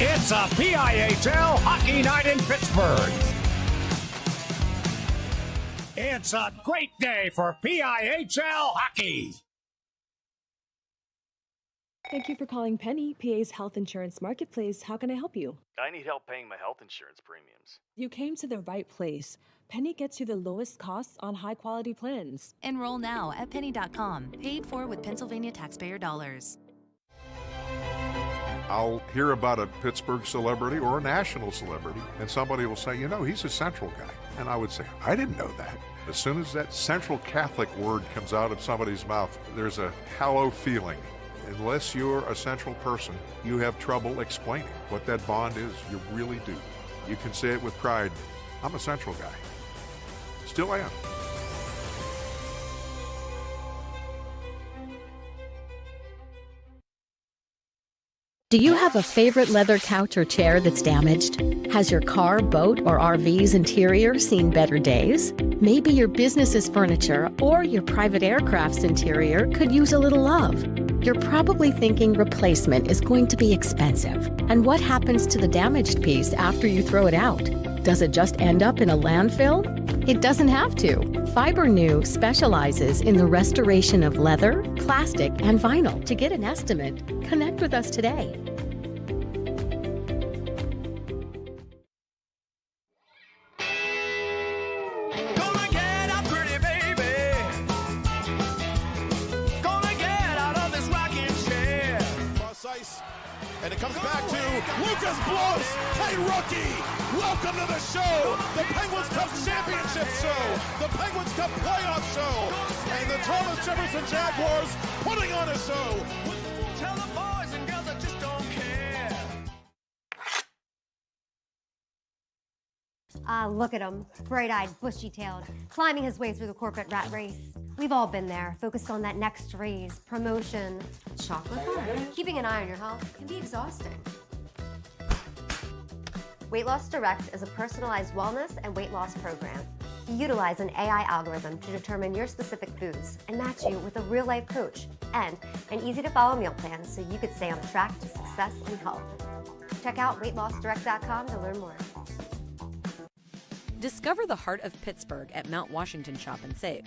It's a PIHL hockey night in Pittsburgh. It's a great day for PIHL hockey. Thank you for calling Penny, PA's health insurance marketplace. How can I help you? I need help paying my health insurance premiums. You came to the right place. Penny gets you the lowest costs on high-quality plans. Enroll now at penny.com. Paid for with Pennsylvania taxpayer dollars. I'll hear about a Pittsburgh celebrity or a national celebrity, and somebody will say, you know, he's a Central guy. And I would say, I didn't know that. As soon as that Central Catholic word comes out of somebody's mouth, there's a hollow feeling. Unless you're a Central person, you have trouble explaining what that bond is. You really do. You can say it with pride. I'm a Central guy. Still am. Do you have a favorite leather couch or chair that's damaged? Has your car, boat, or RV's interior seen better days? Maybe your business's furniture or your private aircraft's interior could use a little love. You're probably thinking replacement is going to be expensive. And what happens to the damaged piece after you throw it out? Does it just end up in a landfill? It doesn't have to. FiberNew specializes in the restoration of leather, plastic, and vinyl. To get an estimate, connect with us today. Gonna get out, pretty baby. Gonna get out of this rocking chair. Cross ice, and it comes back to Lucas Bloss. Hey, rookie! Welcome to the show, the Penguins Cup Championship Show, the Penguins Cup Playoff Show, and the Thomas Jefferson Jaguars putting on a show. Tell the boys and girls I just don't care. Look at him, bright-eyed, bushy-tailed, climbing his way through the corporate rat race. We've all been there, focused on that next raise, promotion, chocolate bar. Keeping an eye on your health can be exhausting. Weight Loss Direct is a personalized wellness and weight loss program. We utilize an AI algorithm to determine your specific foods and match you with a real-life coach and an easy-to-follow meal plan so you could stay on track to success and health. Check out weightlossdirect.com to learn more. Discover the heart of Pittsburgh at Mount Washington Shop and Save.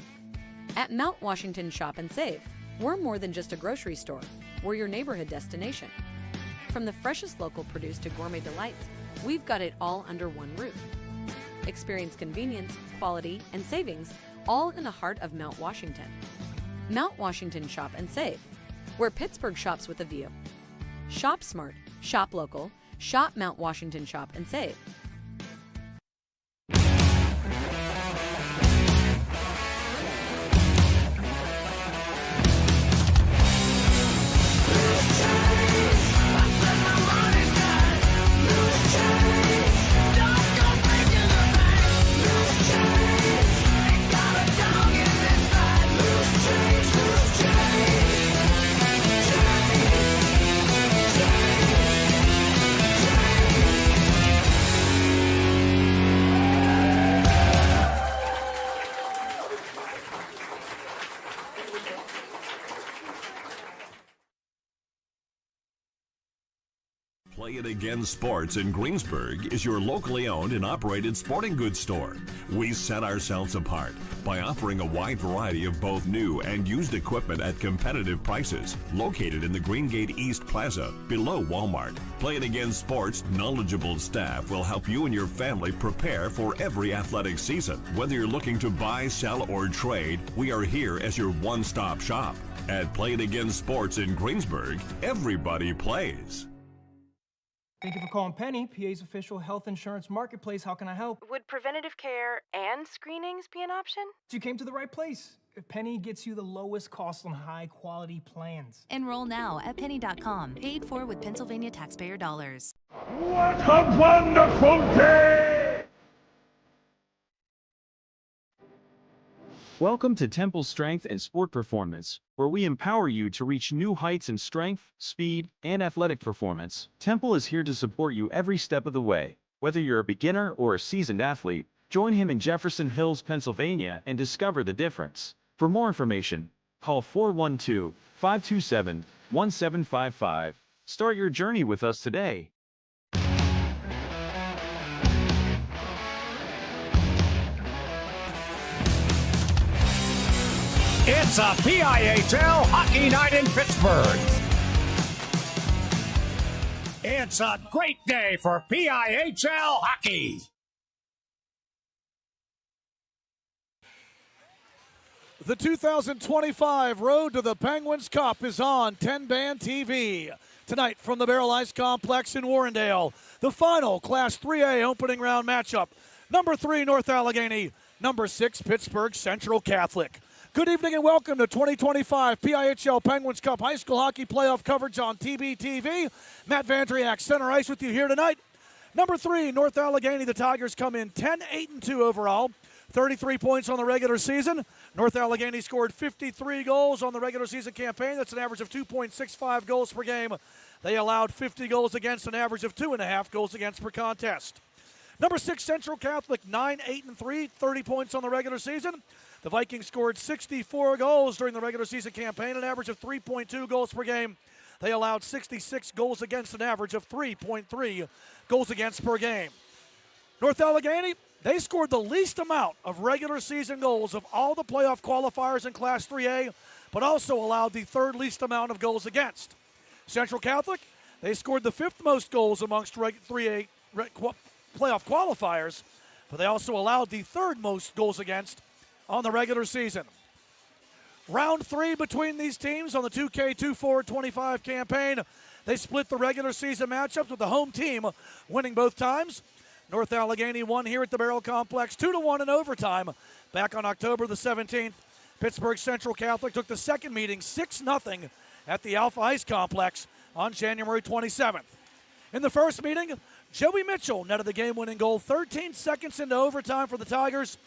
At Mount Washington Shop and Save, we're more than just a grocery store. We're your neighborhood destination. From the freshest local produce to gourmet delights, we've got it all under one roof. Experience convenience, quality, and savings, all in the heart of Mount Washington. Mount Washington Shop and Save, where Pittsburgh shops with a view. Shop smart, shop local, shop Mount Washington Shop and Save. Play It Again Sports in Greensburg is your locally owned and operated sporting goods store. We set ourselves apart by offering a wide variety of both new and used equipment at competitive prices. Located in the Greengate East Plaza, below Walmart, Play It Again Sports' knowledgeable staff will help you and your family prepare for every athletic season. Whether you're looking to buy, sell, or trade, we are here as your one-stop shop. At Play It Again Sports in Greensburg, everybody plays. Thank you for calling Penny, PA's official health insurance marketplace. How can I help? Would preventative care and screenings be an option? You came to the right place. Penny gets you the lowest cost on high-quality plans. Enroll now at penny.com. Paid for with Pennsylvania taxpayer dollars. What a wonderful day! Welcome to Temple Strength and Sport Performance, where we empower you to reach new heights in strength, speed, and athletic performance. Temple is here to support you every step of the way. Whether you're a beginner or a seasoned athlete, join him in Jefferson Hills, Pennsylvania, and discover the difference. For more information, call 412-527-1755. Start your journey with us today. It's a PIHL hockey night in Pittsburgh. It's a great day for PIHL hockey. The 2025 Road to the Penguins Cup is on TenbandTV. Tonight from the Baierl Ice Complex in Warrendale, the final Class 3A opening round matchup. Number 3, North Allegheny. Number 6, Pittsburgh Central Catholic. Good evening and welcome to 2025 PIHL Penguins Cup High School Hockey Playoff coverage on TBTV. Matt Vandriak, center ice with you here tonight. Number 3, North Allegheny. The Tigers come in 10-8-2 overall. 33 points on the regular season. North Allegheny scored 53 goals on the regular season campaign. That's an average of 2.65 goals per game. They allowed 50 goals against, an average of 2.5 goals against per contest. Number 6, Central Catholic, 9-8-3, 30 points on the regular season. The Vikings scored 64 goals during the regular season campaign, an average of 3.2 goals per game. They allowed 66 goals against, an average of 3.3 goals against per game. North Allegheny, they scored the least amount of regular season goals of all the playoff qualifiers in Class 3A, but also allowed the third least amount of goals against. Central Catholic, they scored the 5th most goals amongst 3A playoff qualifiers, but they also allowed the 3rd most goals against on the regular season. Round 3 between these teams on the 2K24-25 campaign. They split the regular season matchups with the home team winning both times. North Allegheny won here at the Baierl Complex 2-1 in overtime back on October the 17th. Pittsburgh Central Catholic took the second meeting 6-0 at the Alpha Ice Complex on January 27th. In the first meeting, Joey Mitchell netted the game-winning goal 13 seconds into overtime for the Tigers.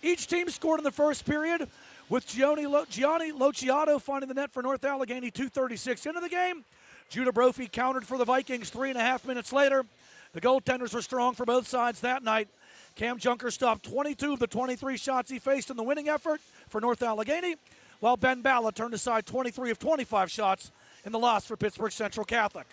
Each team scored in the first period, with Gianni Lociato finding the net for North Allegheny 2:36 into the game. Judah Brophy countered for the Vikings 3.5 minutes later. The goaltenders were strong for both sides that night. Cam Junker stopped 22 of the 23 shots he faced in the winning effort for North Allegheny, while Ben Balla turned aside 23 of 25 shots in the loss for Pittsburgh Central Catholic.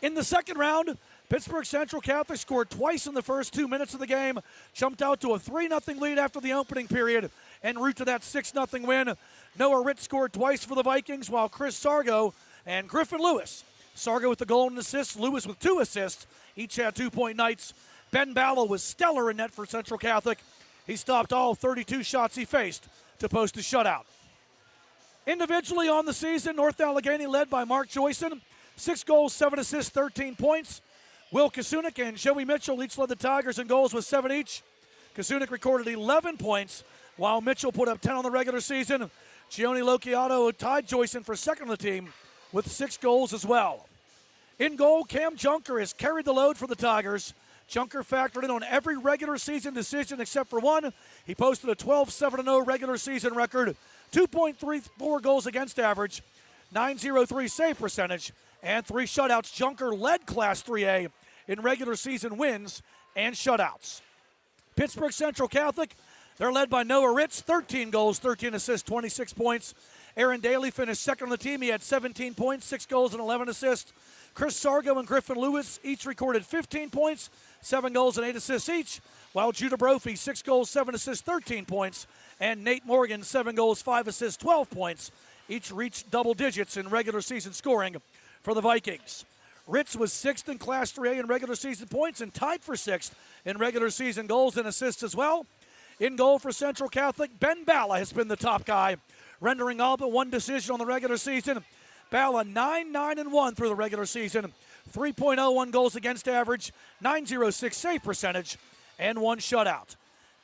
In the second round, Pittsburgh Central Catholic scored twice in the first 2 minutes of the game, jumped out to a 3-0 lead after the opening period, en route to that 6-0 win. Noah Ritz scored twice for the Vikings, while Chris Sargo and Griffin Lewis, Sargo with the goal and assist, Lewis with 2 assists, each had 2-point nights. Ben Balla was stellar in net for Central Catholic. He stopped all 32 shots he faced to post a shutout. Individually on the season, North Allegheny led by Mark Joyson, 6 goals, 7 assists, 13 points. Will Kasunik and Joey Mitchell each led the Tigers in goals with 7 each. Kasunik recorded 11 points, while Mitchell put up 10 on the regular season. Gianni Lociato tied Joyson for second on the team with 6 goals as well. In goal, Cam Junker has carried the load for the Tigers. Junker factored in on every regular season decision except for one. He posted a 12-7-0 regular season record, 2.34 goals against average, .903 save percentage, and 3 shutouts. Junker led Class 3A in regular season wins and shutouts. Pittsburgh Central Catholic, they're led by Noah Ritz, 13 goals, 13 assists, 26 points. Aaron Daly finished second on the team. He had 17 points, 6 goals, and 11 assists. Chris Sargo and Griffin Lewis each recorded 15 points, 7 goals, and 8 assists each, while Judah Brophy, 6 goals, 7 assists, 13 points, and Nate Morgan, 7 goals, 5 assists, 12 points, each reached double digits in regular season scoring for the Vikings. Ritz was 6th in Class 3A in regular season points and tied for 6th in regular season goals and assists as well. In goal for Central Catholic, Ben Balla has been the top guy, rendering all but 1 decision on the regular season. Balla 9-9-1 through the regular season, 3.01 goals against average, .906 save percentage, and 1 shutout.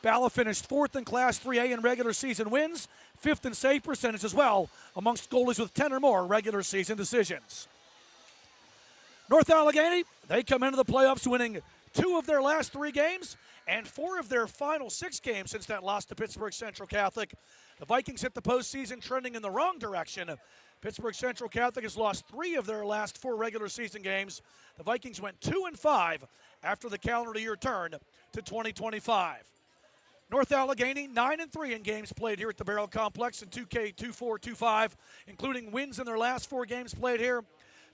Balla finished 4th in Class 3A in regular season wins, 5th in save percentage as well, amongst goalies with 10 or more regular season decisions. North Allegheny, they come into the playoffs winning 2 of their last 3 games and 4 of their final 6 games since that loss to Pittsburgh Central Catholic. The Vikings hit the postseason trending in the wrong direction. Pittsburgh Central Catholic has lost 3 of their last 4 regular season games. The Vikings went 2-5 after the calendar year turned to 2025. North Allegheny 9-3 in games played here at the Baierl Complex in 2K24-25, including wins in their last 4 games played here.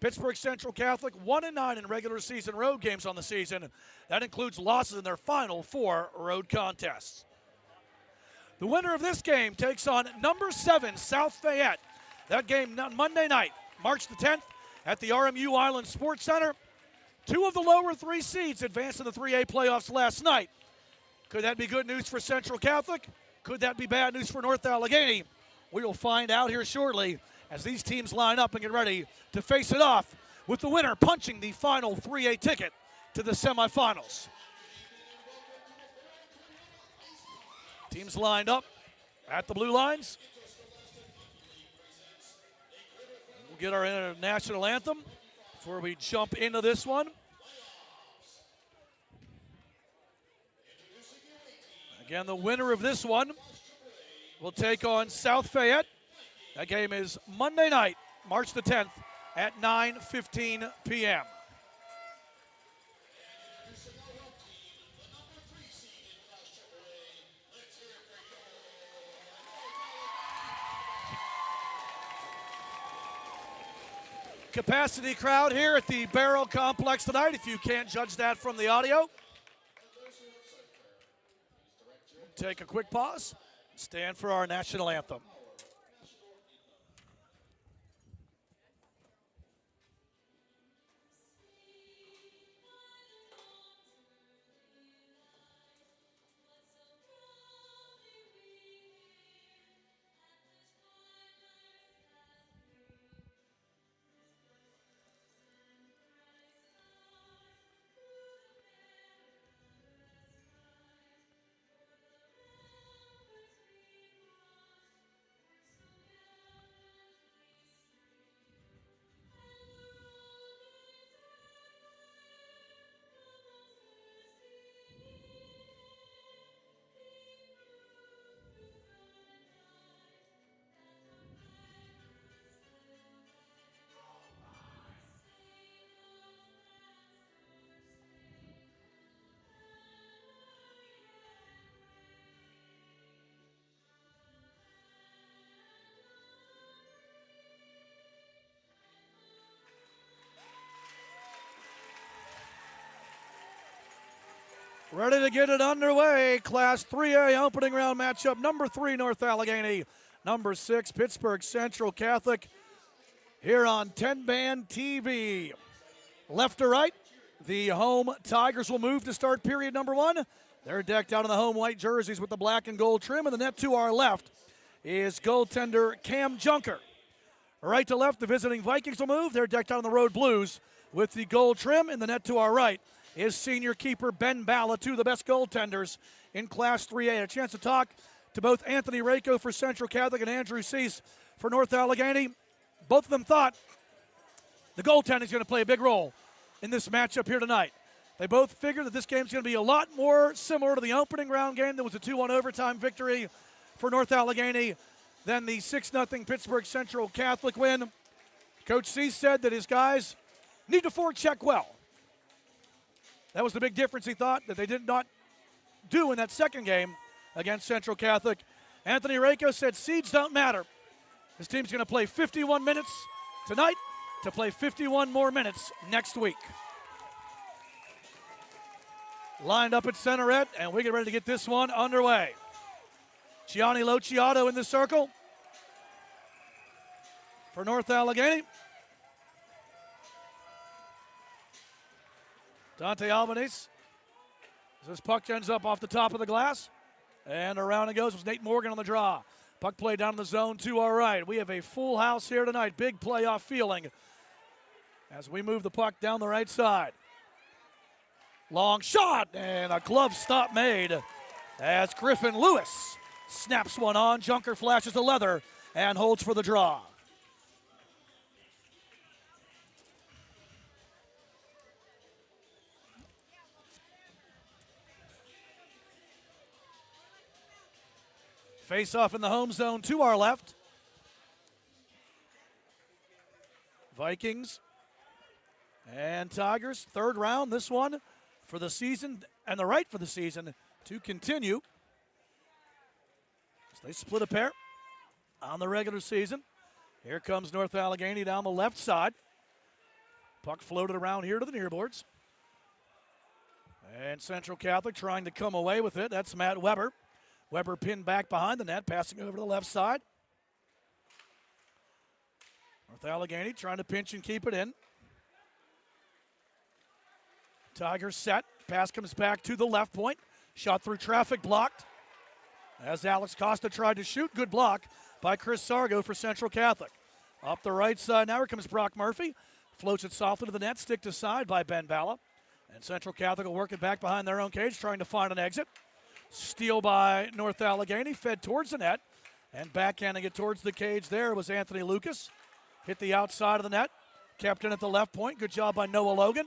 Pittsburgh Central Catholic 1-9 in regular season road games on the season. That includes losses in their final 4 road contests. The winner of this game takes on number 7, South Fayette. That game Monday night, March the 10th, at the RMU Island Sports Center. 2 of the lower 3 seeds advanced to the 3A playoffs last night. Could that be good news for Central Catholic? Could that be bad news for North Allegheny? We will find out here shortly as these teams line up and get ready to face it off, with the winner punching the final 3A ticket to the semifinals. Teams lined up at the blue lines. We'll get our international anthem before we jump into this one. Again, the winner of this one will take on South Fayette. That game is Monday night, March the 10th at 9:15 p.m. Capacity crowd here at the Baierl Complex tonight, if you can't judge that from the audio. Take a quick pause, stand for our national anthem. Ready to get it underway. Class 3A opening round matchup. Number 3, North Allegheny. Number 6, Pittsburgh Central Catholic. Here on TenbandTV. Left to right, the home Tigers will move to start period number 1. They're decked out in the home white jerseys with the black and gold trim. And the net to our left is goaltender Cam Junker. Right to left, the visiting Vikings will move. They're decked out in the road blues with the gold trim. And the net to our right is senior keeper Ben Balla, 2 of the best goaltenders in Class 3A. A chance to talk to both Anthony Rako for Central Catholic and Andrew Cease for North Allegheny. Both of them thought the goaltending is going to play a big role in this matchup here tonight. They both figured that this game is going to be a lot more similar to the opening round game that was a 2-1 overtime victory for North Allegheny than the 6-0 Pittsburgh Central Catholic win. Coach Cease said that his guys need to forecheck well. That was the big difference, he thought, that they did not do in that second game against Central Catholic. Anthony Rako said seeds don't matter. His team's going to play 51 minutes tonight to play 51 more minutes next week. Lined up at centerette, and we get ready to get this one underway. Gianni Lociato in the circle for North Allegheny. Dante Albanese. This puck ends up off the top of the glass. And around it goes with Nate Morgan on the draw. Puck play down in the zone to our right. We have a full house here tonight. Big playoff feeling as we move the puck down the right side. Long shot and a glove stop made as Griffin Lewis snaps one on. Junker flashes the leather and holds for the draw. Face off in the home zone to our left. Vikings and Tigers, third round, this one for the season and the right for the season to continue. So they split a pair on the regular season. Here comes North Allegheny down the left side. Puck floated around here to the near boards. And Central Catholic trying to come away with it. That's Matt Weber. Weber pinned back behind the net, passing over to the left side. North Allegheny trying to pinch and keep it in. Tigers set. Pass comes back to the left point. Shot through traffic, blocked. As Alex Costa tried to shoot, good block by Chris Sargo for Central Catholic. Up the right side now, here comes Brock Murphy. Floats it softly to the net, stick to side by Ben Balla. And Central Catholic will work it back behind their own cage, trying to find an exit. Steal by North Allegheny, fed towards the net. And backhanding it towards the cage there was Anthony Lucas. Hit the outside of the net, kept in at the left point. Good job by Noah Logan.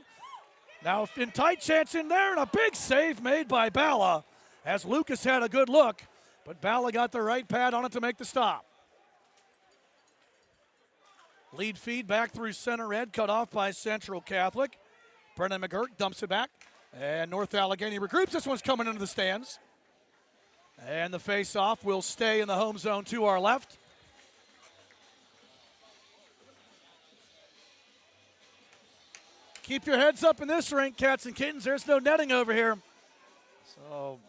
Now in tight chance in there, and a big save made by Balla as Lucas had a good look, but Balla got the right pad on it to make the stop. Lead feed back through center red, cut off by Central Catholic. Brennan McGurk dumps it back, and North Allegheny regroups. This one's coming into the stands. And the face-off will stay in the home zone to our left. Keep your heads up in this rink, cats and kittens. There's no netting over here. So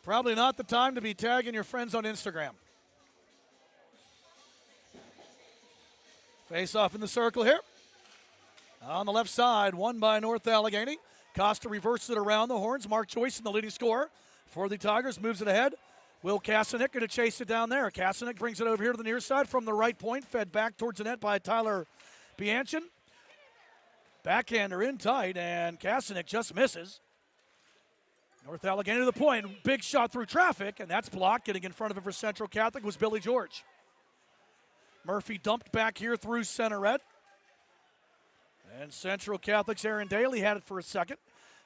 probably not the time to be tagging your friends on Instagram. Face off in the circle here. On the left side, won by North Allegheny. Costa reverses it around the horns. Mark Joyce in the leading scorer for the Tigers. Moves it ahead. Will Kasanik going to chase it down there. Kasanik brings it over here to the near side from the right point. Fed back towards the net by Tyler Bianchin. Backhander in tight, and Kasanik just misses. North Allegheny to the point. Big shot through traffic, and that's blocked. Getting in front of it for Central Catholic was Billy George. Murphy dumped back here through center red. And Central Catholic's Aaron Daly had it for a second.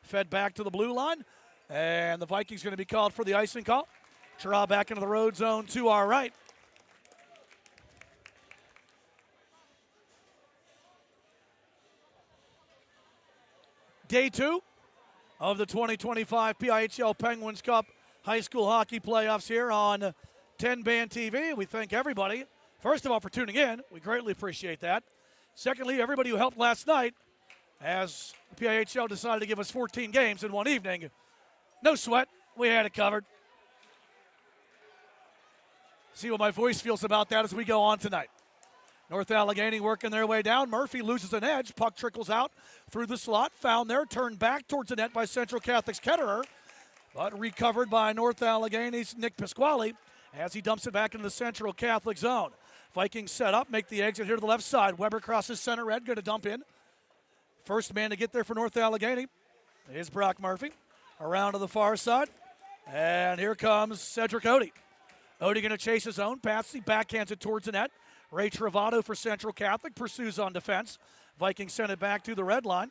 Fed back to the blue line, and the Vikings going to be called for the icing call. Draw back into the road zone to our right. Day 2 of the 2025 PIHL Penguins Cup High School Hockey Playoffs here on TenbandTV. We thank everybody, first of all, for tuning in. We greatly appreciate that. Secondly, everybody who helped last night as the PIHL decided to give us 14 games in one evening. No sweat. We had it covered. See what my voice feels about that as we go on tonight. North Allegheny working their way down. Murphy loses an edge. Puck trickles out through the slot. Found there. Turned back towards the net by Central Catholic's Ketterer. But recovered by North Allegheny's Nick Pasquale as he dumps it back into the Central Catholic zone. Vikings set up. Make the exit here to the left side. Weber crosses center red. Going to dump in. First man to get there for North Allegheny is Brock Murphy. Around to the far side. And here comes Cedric Odie. Odie going to chase his own. Patsy backhands it towards the net. Ray Travato for Central Catholic pursues on defense. Vikings send it back to the red line.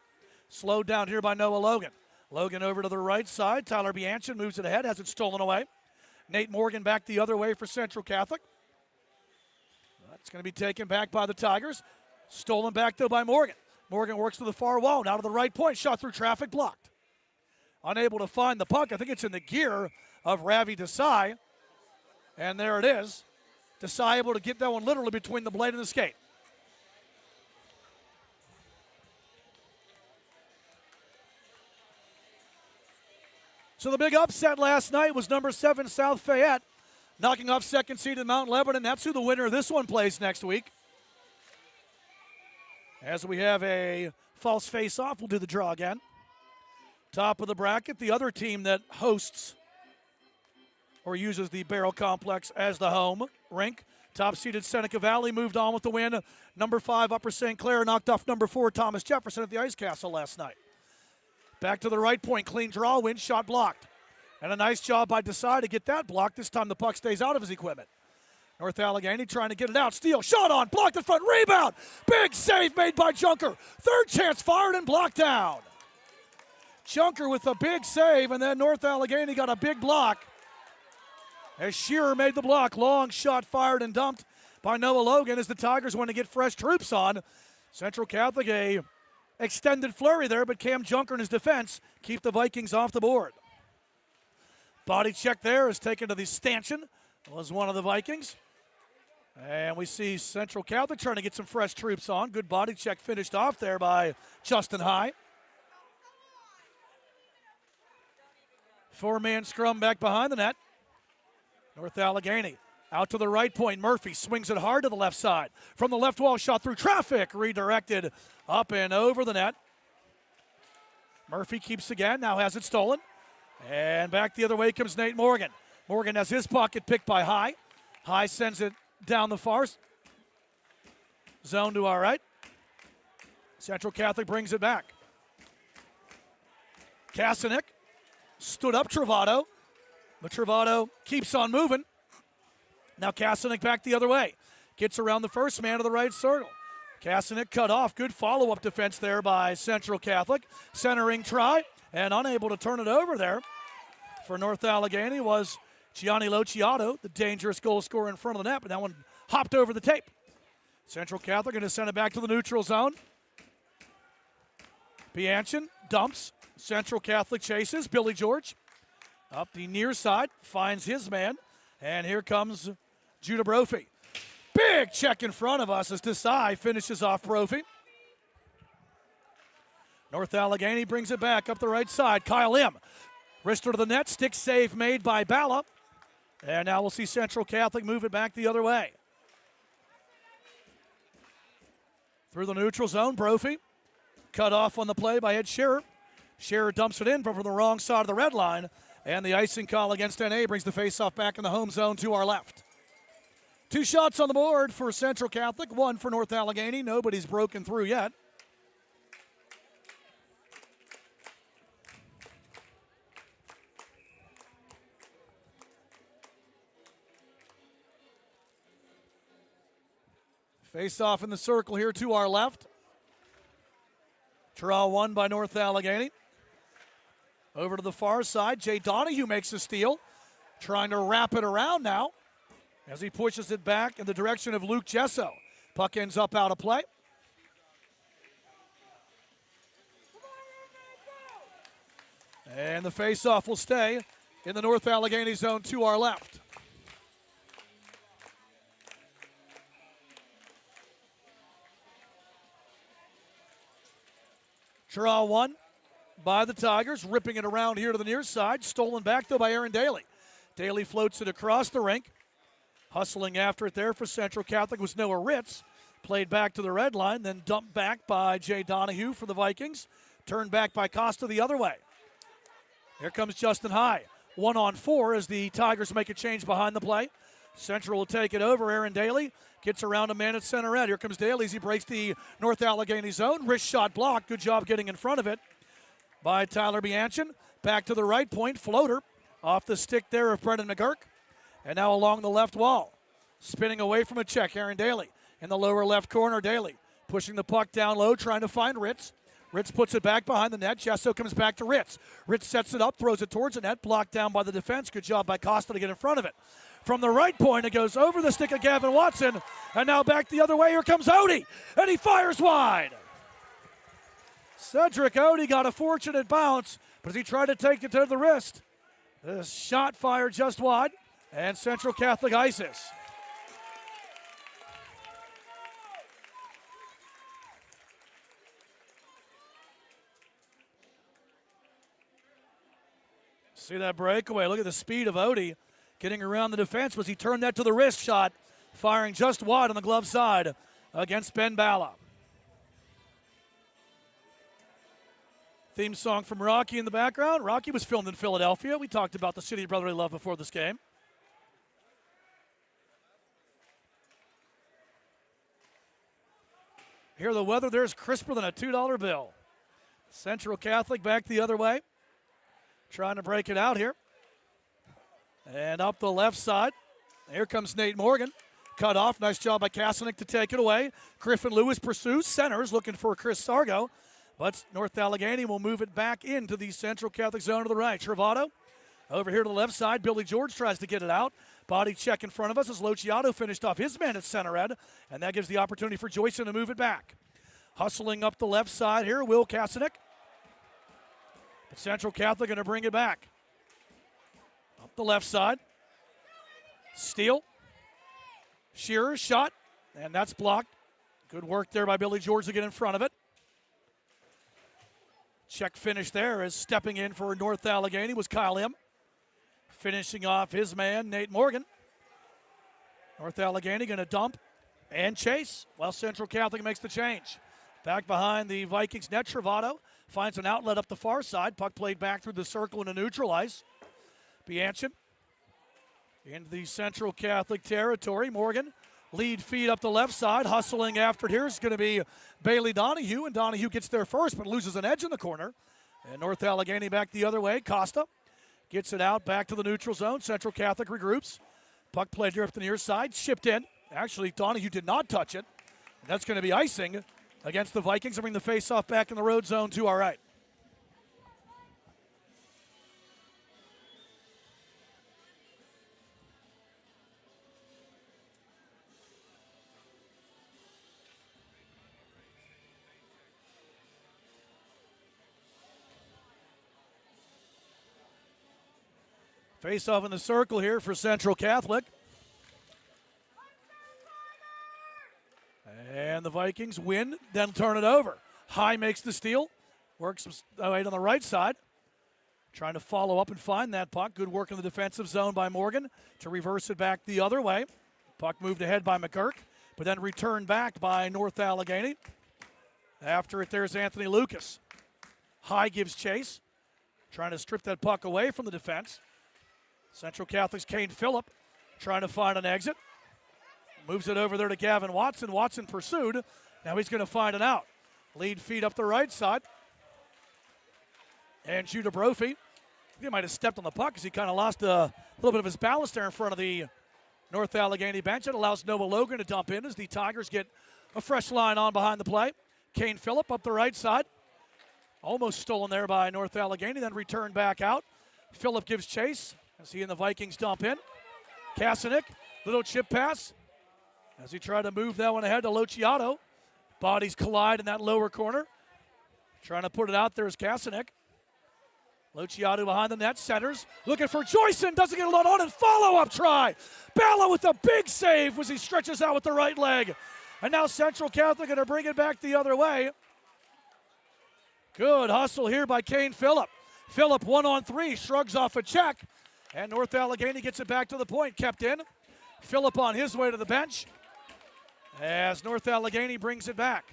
Slowed down here by Noah Logan. Logan over to the right side. Tyler Bianchin moves it ahead, has it stolen away. Nate Morgan back the other way for Central Catholic. That's going to be taken back by the Tigers. Stolen back, though, by Morgan. Morgan works to the far wall. Now to the right point. Shot through traffic, blocked. Unable to find the puck. I think it's in the gear of Ravi Desai. And there it is. Desai able to get that one literally between the blade and the skate. So the big upset last night was number 7 South Fayette, knocking off second seeded Mount Lebanon. That's who the winner of this one plays next week. As we have a false face-off, we'll do the draw again. Top of the bracket, the other team that hosts or uses the Baierl Complex as the home rink. Top-seeded Seneca Valley moved on with the win. Number 5, Upper St. Clair knocked off number 4, Thomas Jefferson at the Ice Castle last night. Back to the right point, clean draw, win, shot blocked. And a nice job by Desai to get that blocked. This time the puck stays out of his equipment. North Allegheny trying to get it out. Steal, shot on, blocked in front, rebound. Big save made by Junker. Third chance fired and blocked down. Junker with a big save, and then North Allegheny got a big block. As Shearer made the block, long shot fired and dumped by Noah Logan as the Tigers want to get fresh troops on. Central Catholic, a extended flurry there, but Cam Junker and his defense keep the Vikings off the board. Body check there is taken to the stanchion. Was one of the Vikings. And we see Central Catholic trying to get some fresh troops on. Good body check finished off there by Justin High. 4-man scrum back behind the net. North Allegheny out to the right point. Murphy swings it hard to the left side. From the left wall, shot through traffic, redirected up and over the net. Murphy keeps again, now has it stolen. And back the other way comes Nate Morgan. Morgan has his pocket picked by High. High sends it down the far zone to our right. Central Catholic brings it back. Kasanik stood up Travato, but Travato keeps on moving. Now Kasanik back the other way. Gets around the first man to the right circle. Kasanik cut off. Good follow-up defense there by Central Catholic. Centering try, and unable to turn it over there for North Allegheny was Gianni Lociato, the dangerous goal scorer in front of the net, but that one hopped over the tape. Central Catholic going to send it back to the neutral zone. Bianchin dumps. Central Catholic chases. Billy George up the near side, finds his man, and here comes Judah Brophy. Big check in front of us as Desai finishes off Brophy. North Allegheny brings it back up the right side. Kyle M. Wrister to the net. Stick save made by Bala. And now we'll see Central Catholic move it back the other way. Through the neutral zone, Brophy. Cut off on the play by Ed Scherer. Scherer dumps it in from the wrong side of the red line. And the icing call against NA brings the faceoff back in the home zone to our left. 2 shots on the board for Central Catholic, 1 for North Allegheny. Nobody's broken through yet. Face off in the circle here to our left. Draw 1 by North Allegheny. Over to the far side, Jay Donahue makes a steal. Trying to wrap it around now as he pushes it back in the direction of Luke Gesso. Puck ends up out of play. And the face-off will stay in the North Allegheny zone to our left. Draw 1 by the Tigers, ripping it around here to the near side. Stolen back, though, by Aaron Daly. Daly floats it across the rink. Hustling after it there for Central Catholic was Noah Ritz. Played back to the red line, then dumped back by Jay Donahue for the Vikings. Turned back by Costa the other way. Here comes Justin High. 1-on-4 as the Tigers make a change behind the play. Central will take it over. Aaron Daly gets around a man at center red. Here comes Daly as he breaks the North Allegheny zone. Wrist shot blocked. Good job getting in front of it by Tyler Bianchin. Back to the right point. Floater off the stick there of Brendan McGurk. And now along the left wall. Spinning away from a check. Aaron Daly in the lower left corner. Daly pushing the puck down low, trying to find Ritz. Ritz puts it back behind the net. Gesso comes back to Ritz. Ritz sets it up, throws it towards the net. Blocked down by the defense. Good job by Costa to get in front of it. From the right point, it goes over the stick of Gavin Watson. And now back the other way. Here comes Odie. And he fires wide. Cedric Odie got a fortunate bounce, but as he tried to take it to the wrist, the shot fired just wide, and Central Catholic ices. See that breakaway? Look at the speed of Odie getting around the defense. Was he turned that to the wrist shot, firing just wide on the glove side against Ben Bala. Theme song from Rocky in the background. Rocky was filmed in Philadelphia. We talked about the city of brotherly love before this game. Here the weather, there's crisper than a $2 bill. Central Catholic back the other way. Trying to break it out here. And up the left side. Here comes Nate Morgan. Cut off. Nice job by Kasanik to take it away. Griffin Lewis pursues. Centers looking for Chris Sargo. But North Allegheny will move it back into the Central Catholic zone to the right. Travato over here to the left side. Billy George tries to get it out. Body check in front of us as Lociato finished off his man at center red. And that gives the opportunity for Joyson to move it back. Hustling up the left side here, Will Kasanik. But Central Catholic going to bring it back. Up the left side. Steal. Shearer shot. And that's blocked. Good work there by Billy George to get in front of it. Check finish there as stepping in for North Allegheny was Kyle M. finishing off his man, Nate Morgan. North Allegheny going to dump and chase while Central Catholic makes the change. Back behind the Vikings net, Travato finds an outlet up the far side. Puck played back through the circle into neutral ice. Bianchin into the Central Catholic territory. Morgan, lead feed up the left side. Hustling after it here is going to be Bailey Donahue, and Donahue gets there first but loses an edge in the corner. And North Allegheny back the other way. Costa gets it out back to the neutral zone. Central Catholic regroups. Puck played here up the near side, shipped in. Actually, Donahue did not touch it. That's going to be icing against the Vikings to bring the face-off back in the road zone to our right. Face-off in the circle here for Central Catholic. And the Vikings win, then turn it over. High makes the steal. Works right on the right side. Trying to follow up and find that puck. Good work in the defensive zone by Morgan to reverse it back the other way. Puck moved ahead by McGurk, but then returned back by North Allegheny. After it, there's Anthony Lucas. High gives chase. Trying to strip that puck away from the defense. Central Catholic's Kane Phillip trying to find an exit. Moves it over there to Gavin Watson. Watson pursued. Now he's going to find it out. Lead feed up the right side. And Judah Brophy. He might have stepped on the puck because he kind of lost a little bit of his balance there in front of the North Allegheny bench. It allows Noah Logan to dump in as the Tigers get a fresh line on behind the play. Kane Phillip up the right side. Almost stolen there by North Allegheny, then returned back out. Phillip gives chase as he and the Vikings dump in. Kasanik, little chip pass as he tried to move that one ahead to Luciato. Bodies collide in that lower corner. Trying to put it out there is Kasanik. Luciato behind the net, centers. Looking for Joyson, doesn't get a lot on, and follow-up try. Balla with a big save as he stretches out with the right leg. And now Central Catholic going to bring it back the other way. Good hustle here by Kane Phillip. Phillip 1-on-3, shrugs off a check. And North Allegheny gets it back to the point, kept in. Phillip on his way to the bench as North Allegheny brings it back.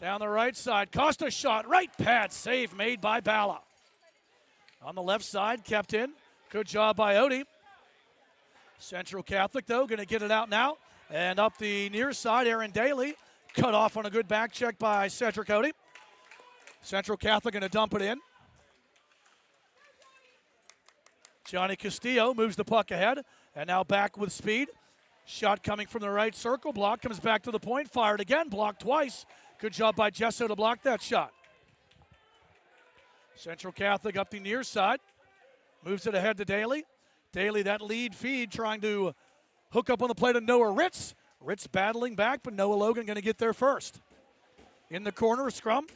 Down the right side, Costa shot, right pad, save made by Balla. On the left side, kept in. Good job by Odie. Central Catholic, though, going to get it out now. And up the near side, Aaron Daly. Cut off on a good back check by Cedric Odie. Central Catholic going to dump it in. Johnny Castillo moves the puck ahead, and now back with speed. Shot coming from the right circle. Block comes back to the point. Fired again. Blocked twice. Good job by Gesso to block that shot. Central Catholic up the near side. Moves it ahead to Daly. Daly, that lead feed, trying to hook up on the play to Noah Ritz. Ritz battling back, but Noah Logan going to get there first. In the corner, scrum.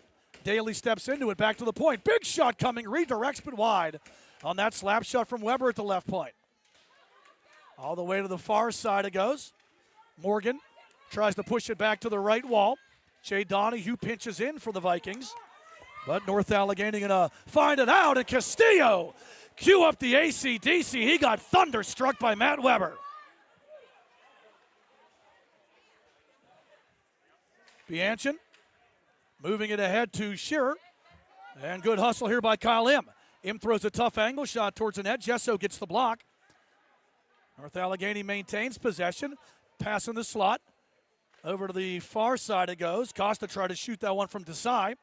Daly steps into it, back to the point. Big shot coming, redirects but wide. On that slap shot from Weber at the left point. All the way to the far side it goes. Morgan tries to push it back to the right wall. Jay Donahue pinches in for the Vikings. But North Allegheny going to find it out, and Castillo cue up the AC/DC. He got thunderstruck by Matt Weber. Bianchin moving it ahead to Shearer. And good hustle here by Kyle Im. Im throws a tough angle shot towards the net. Gesso gets the block. North Allegheny maintains possession. Pass in the slot. Over to the far side it goes. Costa tried to shoot that one from Desai.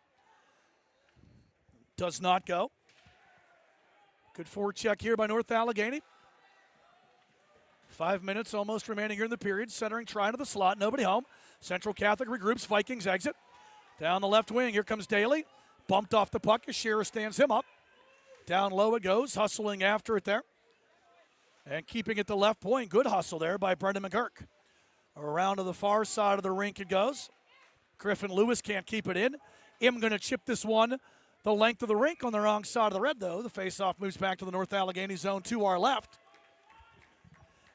Does not go. Good forecheck here by North Allegheny. 5 minutes almost remaining here in the period. Centering, trying to the slot. Nobody home. Central Catholic regroups. Vikings exit. Down the left wing. Here comes Daly. Bumped off the puck as Shearer stands him up. Down low it goes. Hustling after it there. And keeping it to left point. Good hustle there by Brendan McGurk. Around to the far side of the rink it goes. Griffin Lewis can't keep it in. Im going to chip this one the length of the rink on the wrong side of the red, though. The faceoff moves back to the North Allegheny zone to our left.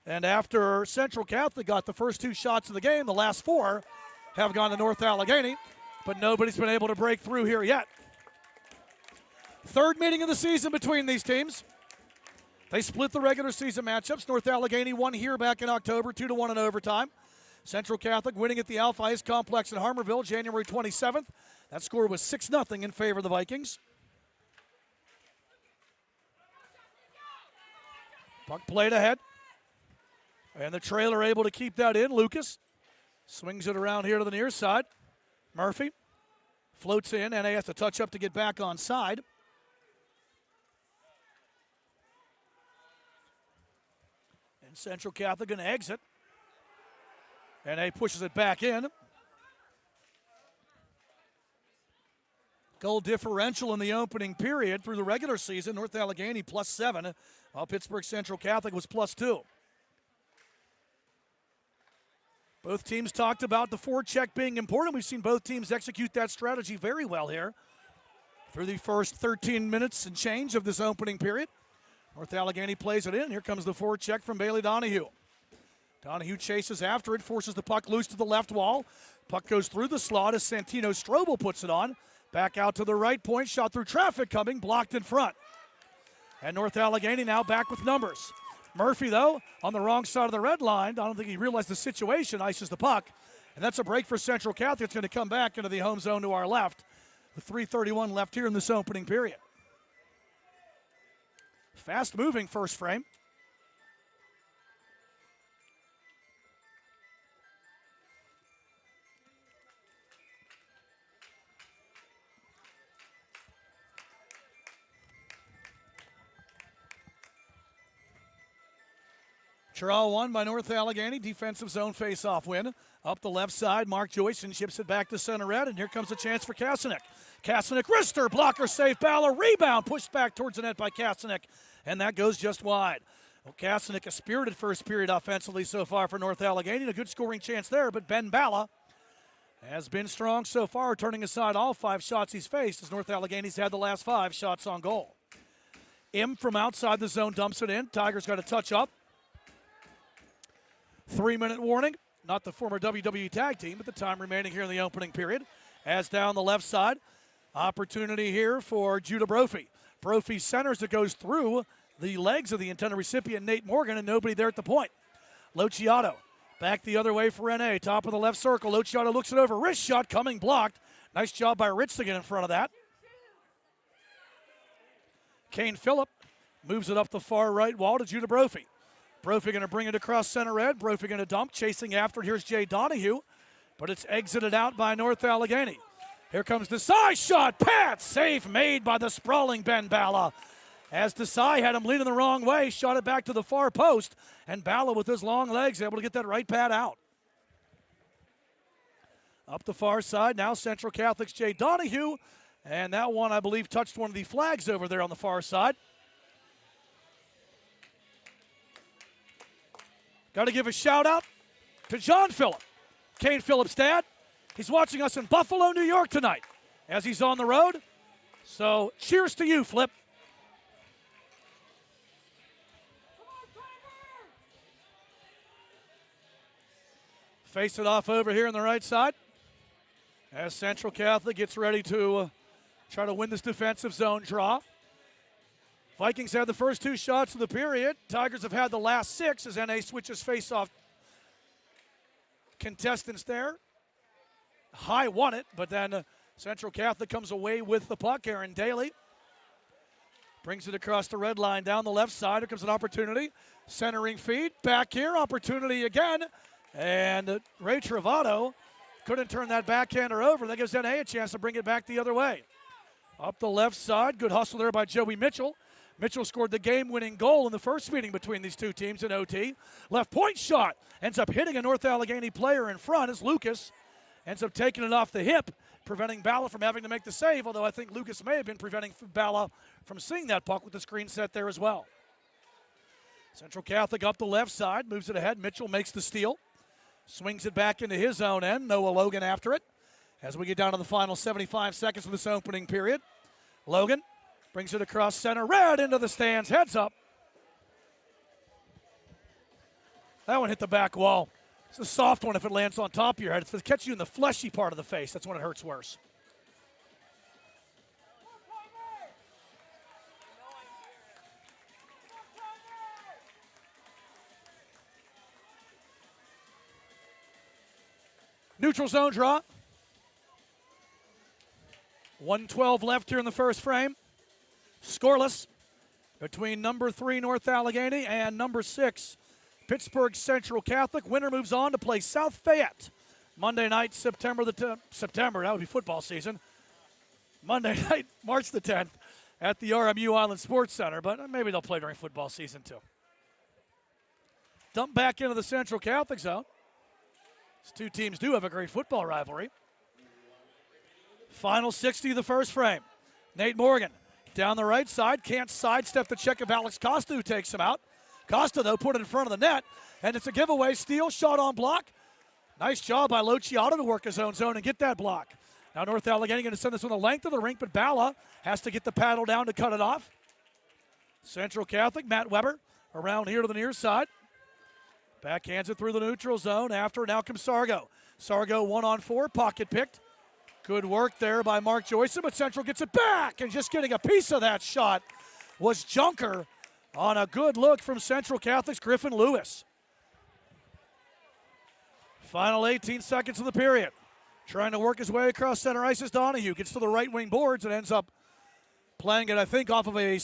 And after Central Catholic got the first two shots of the game, the last four have gone to North Allegheny, but nobody's been able to break through here yet. Third meeting of the season between these teams. They split the regular season matchups. North Allegheny won here back in October, 2-1 in overtime. Central Catholic winning at the Alpha Ice Complex in Harmarville, January 27th. That score was 6-0 in favor of the Vikings. Puck played ahead. And the trailer able to keep that in. Lucas swings it around here to the near side. Murphy floats in. NA has to touch up to get back on side. And Central Catholic going to exit. NA pushes it back in. Goal differential in the opening period through the regular season. North Allegheny +7, while Pittsburgh Central Catholic was +2. Both teams talked about the forecheck being important. We've seen both teams execute that strategy very well here through the first 13 minutes and change of this opening period. North Allegheny plays it in. Here comes the forecheck from Bailey Donahue. Donahue chases after it, forces the puck loose to the left wall. Puck goes through the slot as Santino Strobel puts it on. Back out to the right point, shot through traffic coming, blocked in front. And North Allegheny now back with numbers. Murphy, though, on the wrong side of the red line. I don't think he realized the situation, ices the puck. And that's a break for Central Catholic. It's going to come back into the home zone to our left. With 3:31 left here in this opening period. Fast-moving first frame. Draw one by North Allegheny. Defensive zone face-off win. Up the left side, Mark Joyce and chips it back to center red, and here comes a chance for Kasanek. Kasanek, wrister, blocker safe, Baierl, rebound, pushed back towards the net by Kasanek, and that goes just wide. Well, Kasanek, a spirited first period offensively so far for North Allegheny, and a good scoring chance there, but Ben Bala has been strong so far, turning aside all 5 shots he's faced, as North Allegheny's had the last 5 shots on goal. Im from outside the zone dumps it in. Tigers got a touch up. 3-minute warning. Not the former WWE tag team, but the time remaining here in the opening period. As down the left side, opportunity here for Judah Brophy. Brophy centers it, goes through the legs of the intended recipient, Nate Morgan, and nobody there at the point. Lociato back the other way for NA. Top of the left circle. Lociato looks it over. Wrist shot coming, blocked. Nice job by Rich to get in front of that. Kane Phillip moves it up the far right wall to Judah Brophy. Brophy going to bring it across center red. Brophy going to dump, chasing after it. Here's Jay Donahue, but it's exited out by North Allegheny. Here comes Desai, shot, pat, save made by the sprawling Ben Bala. As Desai had him leaning the wrong way, shot it back to the far post, and Bala with his long legs able to get that right pad out. Up the far side, now Central Catholic's Jay Donahue, and that one, I believe, touched one of the flags over there on the far side. Got to give a shout out to John Phillip, Kane Phillip's dad. He's watching us in Buffalo, New York tonight as he's on the road. So cheers to you, Flip. Face it off over here on the right side as Central Catholic gets ready to try to win this defensive zone draw. Vikings had the first 2 shots of the period. Tigers have had the last 6 as NA switches face-off contestants there. High won it, but then Central Catholic comes away with the puck. Aaron Daly brings it across the red line down the left side. Here comes an opportunity. Centering feed. Back here, opportunity again. And Ray Travato couldn't turn that backhander over. That gives NA a chance to bring it back the other way. Up the left side. Good hustle there by Joey Mitchell. Mitchell scored the game-winning goal in the first meeting between these two teams in OT. Left point shot. Ends up hitting a North Allegheny player in front as Lucas ends up taking it off the hip, preventing Bala from having to make the save, although I think Lucas may have been preventing Bala from seeing that puck with the screen set there as well. Central Catholic up the left side, moves it ahead. Mitchell makes the steal. Swings it back into his own end. Noah Logan after it. As we get down to the final 75 seconds of this opening period. Logan brings it across center red into the stands. Heads up. That one hit the back wall. It's a soft one if it lands on top of your head. If it catches you in the fleshy part of the face, that's when it hurts worse. Neutral zone draw. 1:12 left here in the first frame. Scoreless between number 3 North Allegheny and number 6 Pittsburgh Central Catholic. Winner moves on to play South Fayette Monday night, September, that would be football season. Monday night, March the 10th at the RMU Island Sports Center, but maybe they'll play during football season too. Dump back into the Central Catholic zone. These two teams do have a great football rivalry. Final 60 of the first frame. Nate Morgan down the right side, can't sidestep the check of Alex Costa, who takes him out. Costa, though, put it in front of the net, and it's a giveaway steal, shot on block. Nice job by Lociato to work his own zone and get that block. Now North Allegheny going to send this one the length of the rink, but Bala has to get the paddle down to cut it off. Central Catholic, Matt Weber around here to the near side. Backhands it through the neutral zone. After, now comes Sargo. Sargo 1-on-4, pocket picked. Good work there by Mark Joyson, but Central gets it back, and just getting a piece of that shot was Junker on a good look from Central Catholic's Griffin Lewis. Final 18 seconds of the period. Trying to work his way across center ice is Donahue. Gets to the right wing boards and ends up playing it, I think, off of a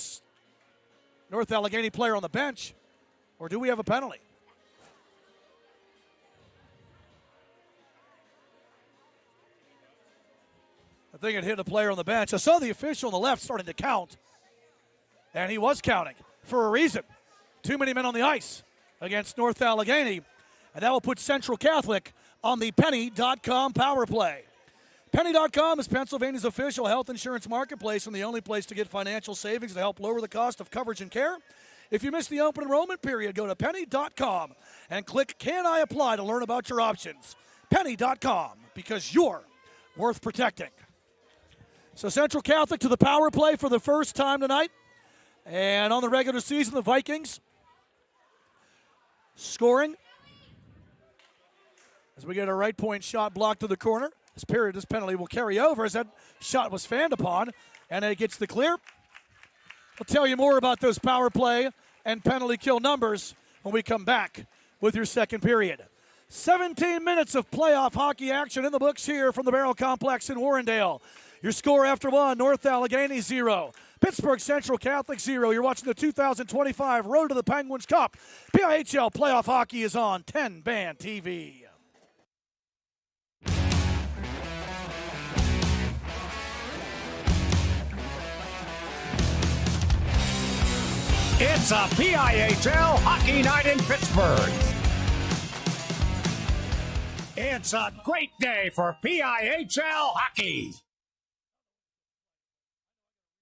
North Allegheny player on the bench. Or do we have a penalty? I think it hit a player on the bench. I saw the official on the left starting to count, and he was counting for a reason. Too many men on the ice against North Allegheny, and that will put Central Catholic on the Penny.com power play. Penny.com is Pennsylvania's official health insurance marketplace and the only place to get financial savings to help lower the cost of coverage and care. If you missed the open enrollment period, go to Penny.com and click Can I Apply to learn about your options. Penny.com, because you're worth protecting. So Central Catholic to the power play for the first time tonight. And on the regular season, the Vikings scoring as we get a right point shot blocked to the corner. This penalty will carry over as that shot was fanned upon, and it gets the clear. We'll tell you more about those power play and penalty kill numbers when we come back with your second period. 17 minutes of playoff hockey action in the books here from the Baierl Complex in Warrendale. Your score after one, North Allegheny 0. Pittsburgh Central Catholic 0. You're watching the 2025 Road to the Penguins Cup. PIHL playoff hockey is on TenbandTV. It's a PIHL hockey night in Pittsburgh. It's a great day for PIHL hockey.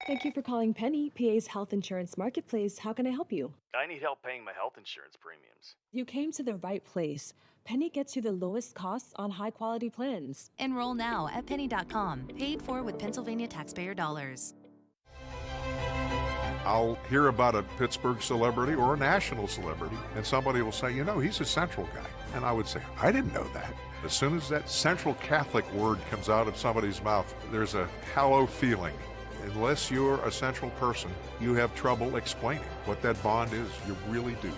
Thank you for calling Penny, PA's health insurance marketplace. How can I help you? I need help paying my health insurance premiums. You came to the right place. Penny gets you the lowest costs on high-quality plans. Enroll now at penny.com. Paid for with Pennsylvania taxpayer dollars. I'll hear about a Pittsburgh celebrity or a national celebrity, and somebody will say, you know, he's a Central guy. And I would say, I didn't know that. As soon as that Central Catholic word comes out of somebody's mouth, there's a hollow feeling. Unless you're a Central person, you have trouble explaining what that bond is. You really do.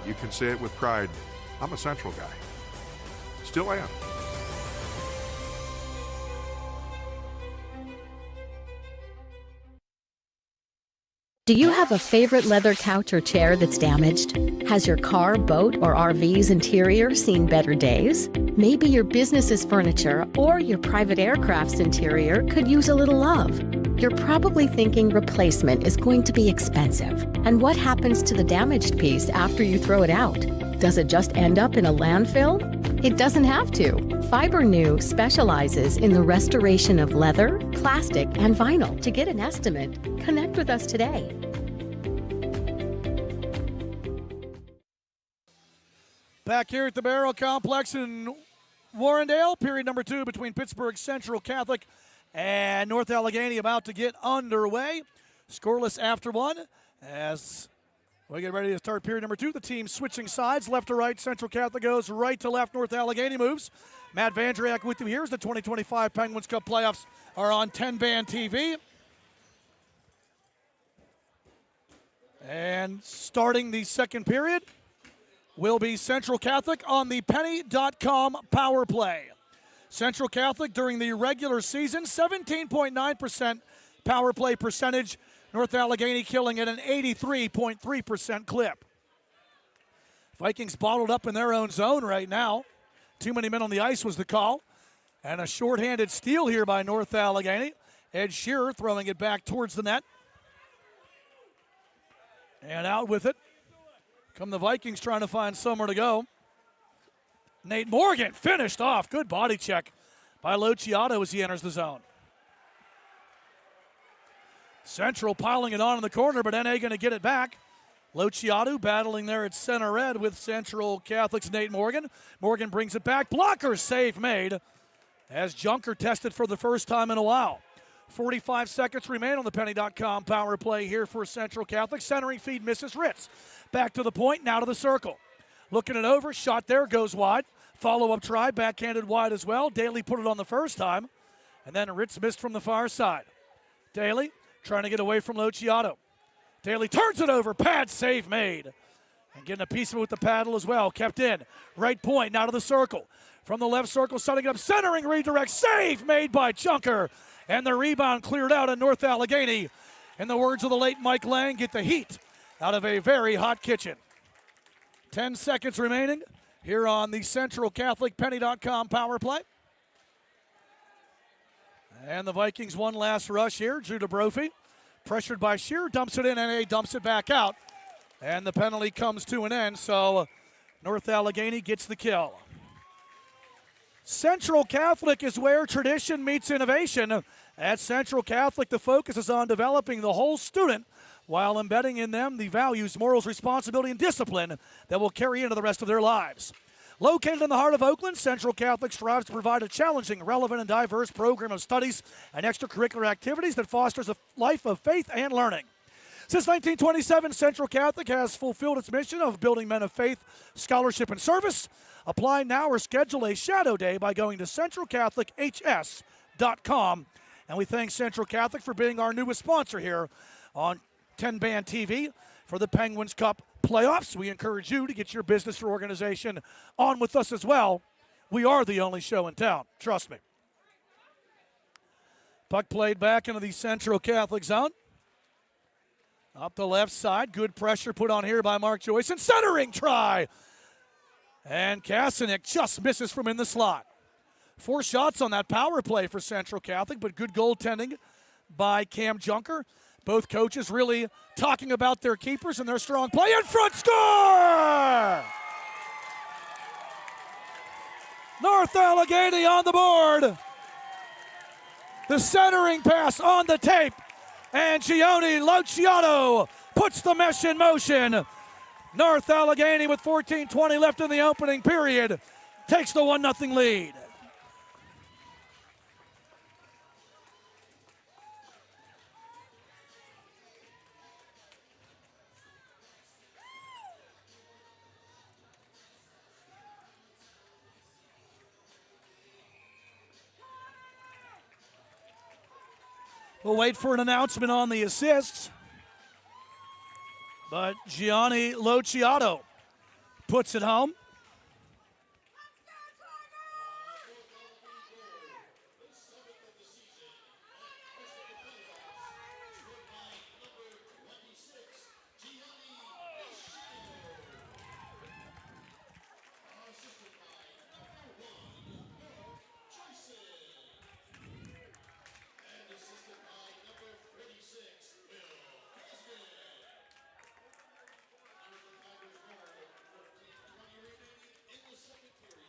You can say it with pride. I'm a Central guy. Still am. Do you have a favorite leather couch or chair that's damaged? Has your car, boat, or RV's interior seen better days? Maybe your business's furniture or your private aircraft's interior could use a little love. You're probably thinking replacement is going to be expensive. And what happens to the damaged piece after you throw it out? Does it just end up in a landfill? It doesn't have to. FiberNew specializes in the restoration of leather, plastic, and vinyl. To get an estimate, connect with us today. Back here at the Baierl Complex in Warrendale, period number 2 between Pittsburgh Central Catholic and North Allegheny about to get underway. Scoreless after one as we get ready to start period number 2. The team switching sides, left to right. Central Catholic goes right to left. North Allegheny moves. Matt Vandriak with you here as the 2025 Penguins Cup playoffs are on TenbandTV. And starting the second period will be Central Catholic on the Penny.com power play. Central Catholic during the regular season, 17.9% power play percentage. North Allegheny killing at an 83.3% clip. Vikings bottled up in their own zone right now. Too many men on the ice was the call. And a shorthanded steal here by North Allegheny. Ed Shearer throwing it back towards the net. And out with it come the Vikings, trying to find somewhere to go. Nate Morgan finished off. Good body check by Luciato as he enters the zone. Central piling it on in the corner, but NA going to get it back. Luciato battling there at center red with Central Catholic's Nate Morgan. Morgan brings it back. Blocker save made as Junker tested for the first time in a while. 45 seconds remain on the Penny.com power play here for Central Catholic. Centering feed misses Ritz. Back to the point, now to the circle. Looking it over, shot there, goes wide. Follow-up try, backhanded wide as well. Daly put it on the first time, and then Ritz missed from the far side. Daly trying to get away from Luciato. Daly turns it over, pad save made. And getting a piece of it with the paddle as well, kept in. Right point, now to the circle. From the left circle, setting it up, centering, redirect, save made by Junker. And the rebound cleared out in North Allegheny. In the words of the late Mike Lang, get the heat out of a very hot kitchen. 10 seconds remaining here on the Central Catholic Penny.com power play. And the Vikings one last rush here. Drew DeBrophy, pressured by Shearer, dumps it in, and dumps it back out. And the penalty comes to an end, so North Allegheny gets the kill. Central Catholic is where tradition meets innovation. At Central Catholic, the focus is on developing the whole student while embedding in them the values, morals, responsibility, and discipline that will carry into the rest of their lives. Located in the heart of Oakland, Central Catholic strives to provide a challenging, relevant, and diverse program of studies and extracurricular activities that fosters a life of faith and learning. Since 1927, Central Catholic has fulfilled its mission of building men of faith, scholarship, and service. Apply now or schedule a shadow day by going to centralcatholichs.com. And we thank Central Catholic for being our newest sponsor here on TenbandTV for the Penguins Cup playoffs. We encourage you to get your business or organization on with us as well. We are the only show in town. Trust me. Puck played back into the Central Catholic zone. Up the left side. Good pressure put on here by Mark Joyce. And centering try. And Kasanik just misses from in the slot. 4 shots on that power play for Central Catholic, but good goaltending by Cam Junker. Both coaches really talking about their keepers and their strong play. In front, score! North Allegheny on the board. The centering pass on the tape. And Gianni Luciato puts the mesh in motion. North Allegheny with 14:20 left in the opening period takes the 1-0 lead. We'll wait for an announcement on the assists. But Gianni Luciato puts it home.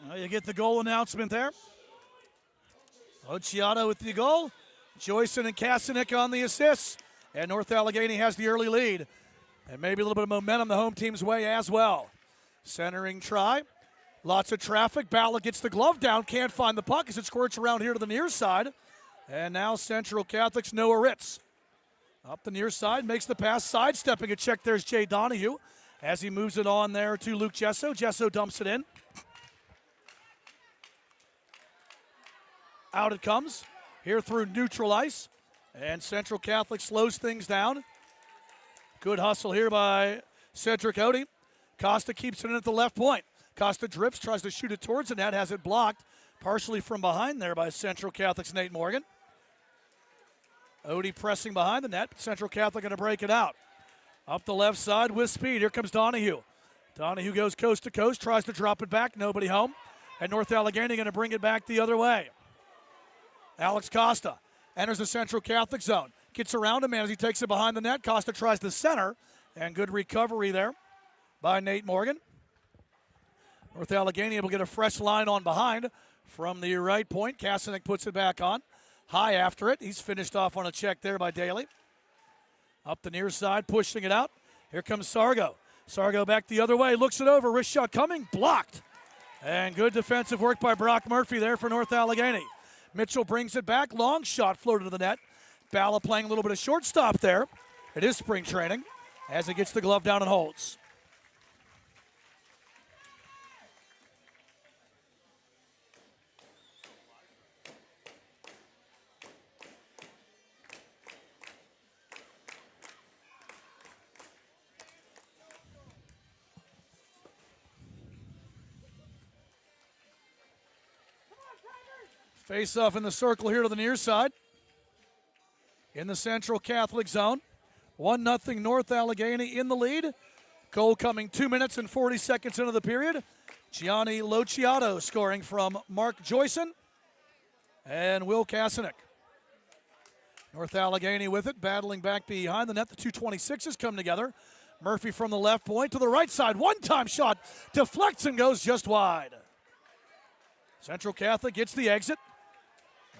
Well, you get the goal announcement there. Luciato with the goal. Joyson and Kasanik on the assists. And North Allegheny has the early lead. And maybe a little bit of momentum the home team's way as well. Centering try. Lots of traffic. Bala gets the glove down. Can't find the puck as it squirts around here to the near side. And now Central Catholic's Noah Ritz. Up the near side. Makes the pass. Sidestepping a check. There's Jay Donahue as he moves it on there to Luke Gesso. Gesso dumps it in. Out it comes, here through neutral ice, and Central Catholic slows things down. Good hustle here by Cedric Odie. Costa keeps it in at the left point. Costa drips, tries to shoot it towards the net, has it blocked. partially from behind there by Central Catholic's Nate Morgan. Odie pressing behind the net. Central Catholic going to break it out. Up the left side with speed. Here comes Donahue. Donahue goes coast to coast, tries to drop it back. Nobody home. And North Allegheny going to bring it back the other way. Alex Costa enters the Central Catholic zone. Gets around him as he takes it behind the net. Costa tries the center. And good recovery there by Nate Morgan. North Allegheny able to get a fresh line on behind from the right point. Kasanek puts it back on. High after it. He's finished off on a check there by Daly. Up the near side, pushing it out. Here comes Sargo. Sargo back the other way. Looks it over. Wrist shot coming. Blocked. And good defensive work by Brock Murphy there for North Allegheny. Mitchell brings it back. Long shot floated to the net. Balla playing a little bit of shortstop there. It is spring training as he gets the glove down and holds. Face off in the circle here to the near side. In the Central Catholic zone. 1-0 North Allegheny in the lead. Goal coming 2 minutes and 40 seconds into the period. Gianni Lociato scoring from Mark Joyson and Will Kasanek. North Allegheny with it, battling back behind the net. The 226s come together. Murphy from the left point to the right side. One-time shot deflects and goes just wide. Central Catholic gets the exit.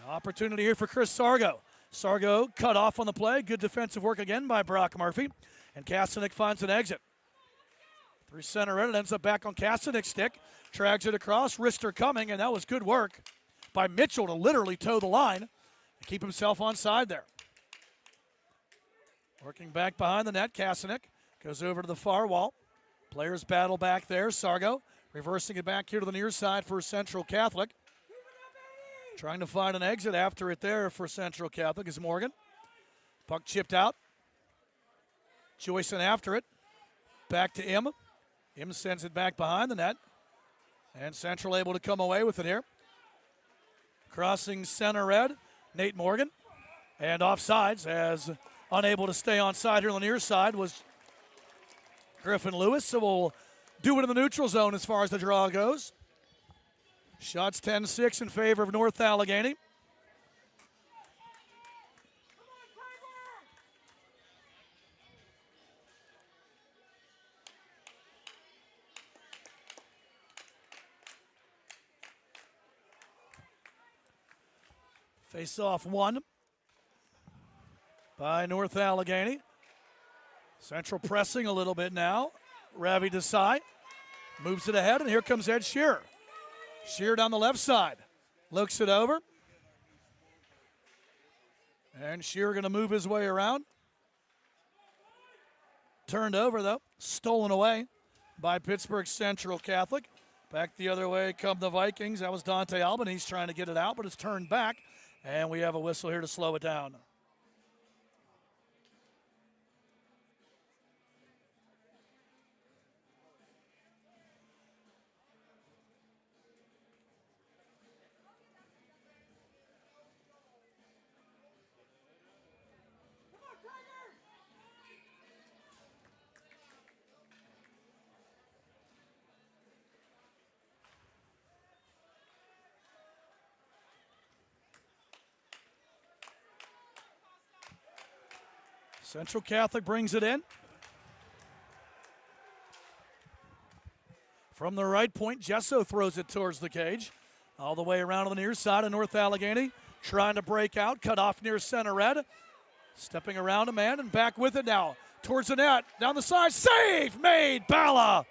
Opportunity here for Chris Sargo. Sargo cut off on the play. Good defensive work again by Brock Murphy. And Kasanek finds an exit. Through center end, it ends up back on Kasanek's stick. Drags it across, wrister coming, and that was good work by Mitchell to literally toe the line and keep himself onside there. Working back behind the net, Kasanek goes over to the far wall. Players battle back there. Sargo reversing it back here to the near side for Central Catholic. Trying to find an exit after it there for Central Catholic is Morgan. Puck chipped out. Joyson after it. Back to Im. Im sends it back behind the net. And Central able to come away with it here. Crossing center red, Nate Morgan. And offsides as unable to stay onside here on the near side was Griffin Lewis. So we'll do it in the neutral zone as far as the draw goes. Shots 10-6 in favor of North Allegheny. Face off one by North Allegheny. Central pressing a little bit now. Ravi Desai moves it ahead, and here comes Ed Shearer. Shearer down the left side. Looks it over. And Shearer going to move his way around. Turned over, though. Stolen away by Pittsburgh Central Catholic. Back the other way come the Vikings. That was Dante Albanese trying to get it out, but it's turned back. And we have a whistle here to slow it down. Central Catholic brings it in. From the right point, Gesso throws it towards the cage. All the way around on the near side of North Allegheny. Trying to break out, cut off near center red. Stepping around a man and back with it now. Towards the net, down the side, save made, Balla.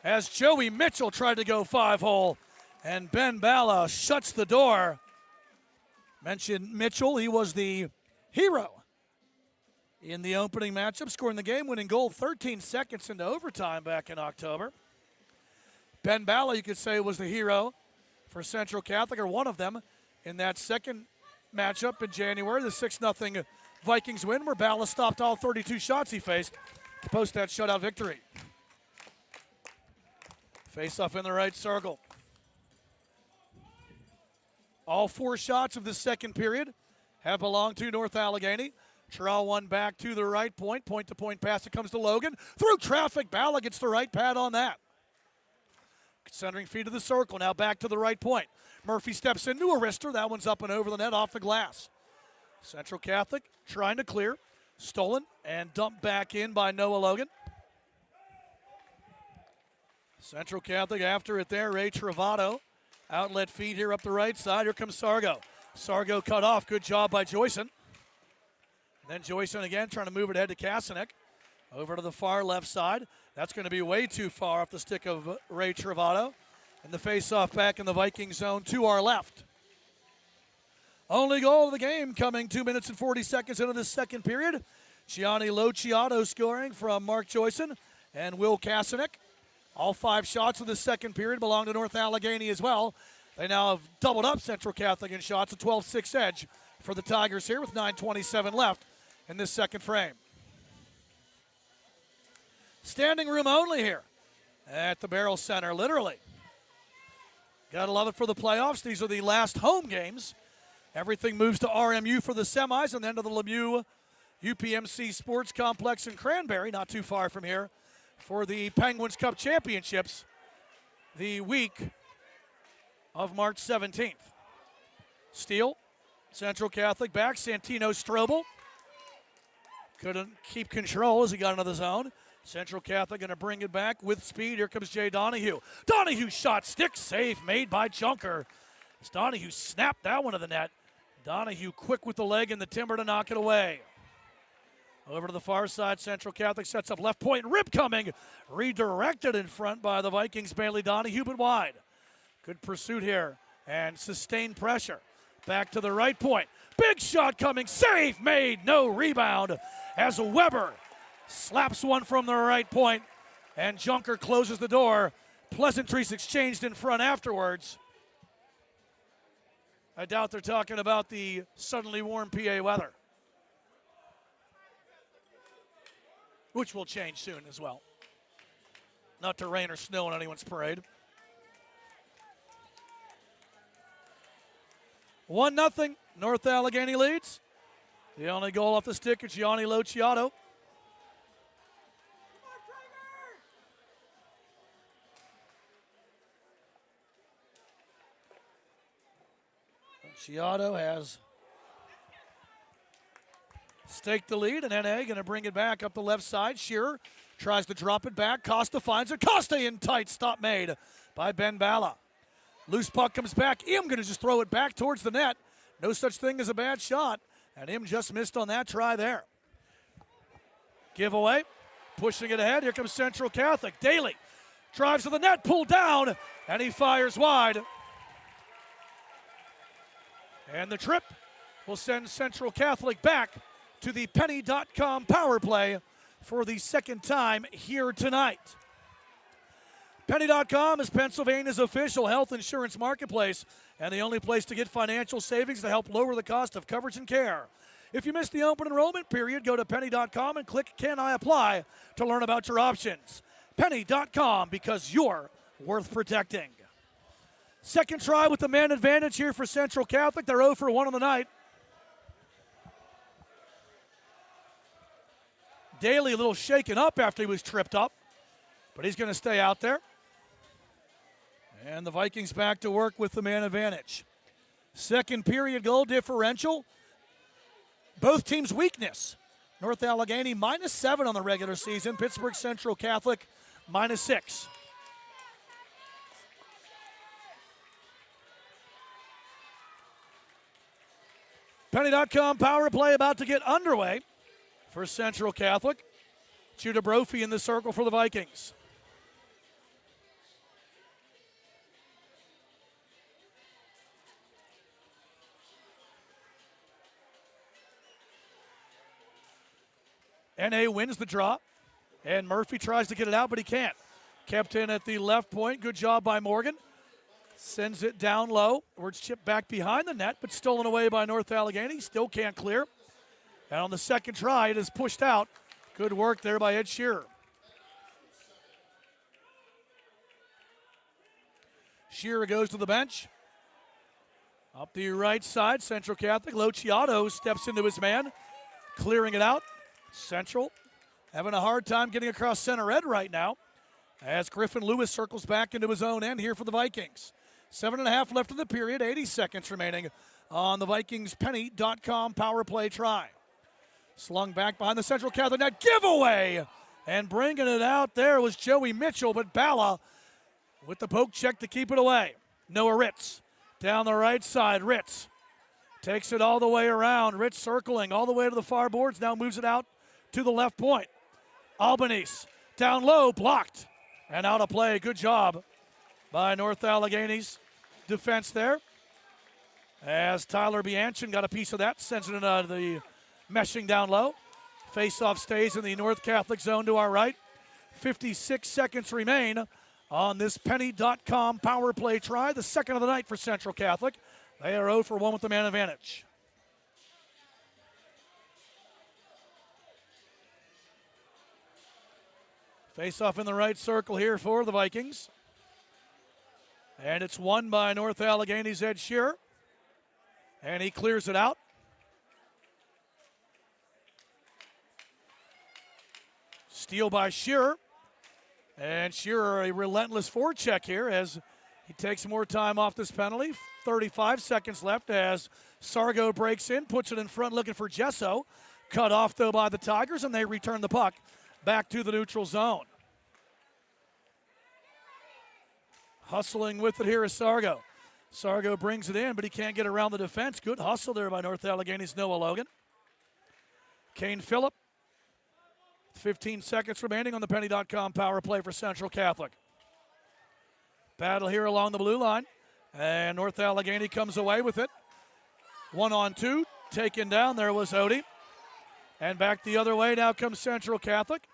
As Joey Mitchell tried to go 5-hole. And Ben Balla shuts the door. Mentioned Mitchell, he was the hero in the opening matchup, scoring the game-winning goal 13 seconds into overtime back in October. Ben Balla, you could say, was the hero for Central Catholic, or one of them, in that second matchup in January, the 6-0 Vikings win, where Balla stopped all 32 shots he faced to post that shutout victory. Face-off in the right circle. All 4 shots of the second period have belonged to North Allegheny. Draw one back to the right point. Point-to-point pass. It comes to Logan. Through traffic. Bala gets the right pad on that. Centering feed to the circle. Now back to the right point. Murphy steps into a wrister. That one's up and over the net off the glass. Central Catholic trying to clear. Stolen and dumped back in by Noah Logan. Central Catholic after it there. Ray Travato. Outlet feed here up the right side. Here comes Sargo. Sargo cut off. Good job by Joyson. Then Joyson again trying to move it ahead to Kasanek. Over to the far left side. That's going to be way too far off the stick of Ray Travato. And the face-off back in the Viking zone to our left. Only goal of the game coming 2 minutes and 40 seconds into the second period. Gianni Lociato scoring from Mark Joyson and Will Kasanek. All 5 shots of the second period belong to North Allegheny as well. They now have doubled up Central Catholic in shots, a 12-6 edge for the Tigers here with 9:27 left in this second frame. Standing room only here at the Baierl Center, literally. Gotta love it for the playoffs. These are the last home games. Everything moves to RMU for the semis and then to the Lemieux UPMC Sports Complex in Cranberry, not too far from here, for the Penguins Cup Championships the week of March 17th. Steele, Central Catholic back, Santino Strobel. Couldn't keep control as he got into the zone. Central Catholic going to bring it back with speed. Here comes Jay Donahue. Donahue shot, stick save made by Junker. As Donahue snapped that one to the net. Donahue quick with the leg and the timber to knock it away. Over to the far side, Central Catholic sets up left point. Rip coming. Redirected in front by the Vikings. Bailey Donahue, but wide. Good pursuit here and sustained pressure. Back to the right point. Big shot coming. Save made. No rebound as Weber slaps one from the right point, and Junker closes the door. Pleasantries exchanged in front afterwards. I doubt they're talking about the suddenly warm PA weather, which will change soon as well. Not to rain or snow on anyone's parade. 1-0, North Allegheny leads. The only goal off the stick is Gianni Lociato. Lociato has staked the lead, and NA going to bring it back up the left side. Shearer tries to drop it back. Costa finds it. Costa in tight. Stop made by Ben Bala. Loose puck comes back. Im going to just throw it back towards the net. No such thing as a bad shot, and Im just missed on that try there. Giveaway, pushing it ahead. Here comes Central Catholic. Daly drives to the net, pulled down, and he fires wide. And the trip will send Central Catholic back to the Penny.com power play for the second time here tonight. Penny.com is Pennsylvania's official health insurance marketplace and the only place to get financial savings to help lower the cost of coverage and care. If you missed the open enrollment period, go to Penny.com and click Can I Apply to learn about your options. Penny.com, because you're worth protecting. Second try with the man advantage here for Central Catholic. They're 0 for 1 on the night. Daly a little shaken up after he was tripped up, but he's going to stay out there. And the Vikings back to work with the man advantage. Second period goal differential. Both teams' weakness. North Allegheny -7 on the regular season. Pittsburgh Central Catholic -6. Penny.com power play about to get underway for Central Catholic. Judah Brophy in the circle for the Vikings. NA wins the draw, and Murphy tries to get it out, but he can't. Kept in at the left point. Good job by Morgan. Sends it down low, where it's chipped back behind the net, but stolen away by North Allegheny. Still can't clear. And on the second try, it is pushed out. Good work there by Ed Shearer. Shearer goes to the bench. Up the right side, Central Catholic. Luciano steps into his man, clearing it out. Central having a hard time getting across center red right now as Griffin Lewis circles back into his own end here for the Vikings. 7.5 left in the period, 80 seconds remaining on the Vikings Penny.com power play try. Slung back behind the Central Catholic net, giveaway! And bringing it out there was Joey Mitchell, but Bala with the poke check to keep it away. Noah Ritz down the right side. Ritz takes it all the way around. Ritz circling all the way to the far boards, now moves it out to the left point. Albanese down low, blocked, and out of play. Good job by North Allegheny's defense there. As Tyler Bianchin got a piece of that, sends it into the meshing down low. Face-off stays in the North Catholic zone to our right. 56 seconds remain on this Penny.com power play try, the second of the night for Central Catholic. They are 0 for 1 with the man advantage. Face-off in the right circle here for the Vikings. And it's won by North Allegheny's Ed Shearer. And he clears it out. Steal by Shearer. And Shearer, a relentless forecheck here as he takes more time off this penalty. 35 seconds left as Sargo breaks in, puts it in front looking for Gesso. Cut off, though, by the Tigers, and they return the puck back to the neutral zone. Hustling with it here is Sargo. Sargo brings it in, but he can't get around the defense. Good hustle there by North Allegheny's Noah Logan. Kane Phillip. 15 seconds remaining on the Penny.com power play for Central Catholic. Battle here along the blue line. And North Allegheny comes away with it. 1-on-2. Taken down. There was Odie. And back the other way. Now comes Central Catholic.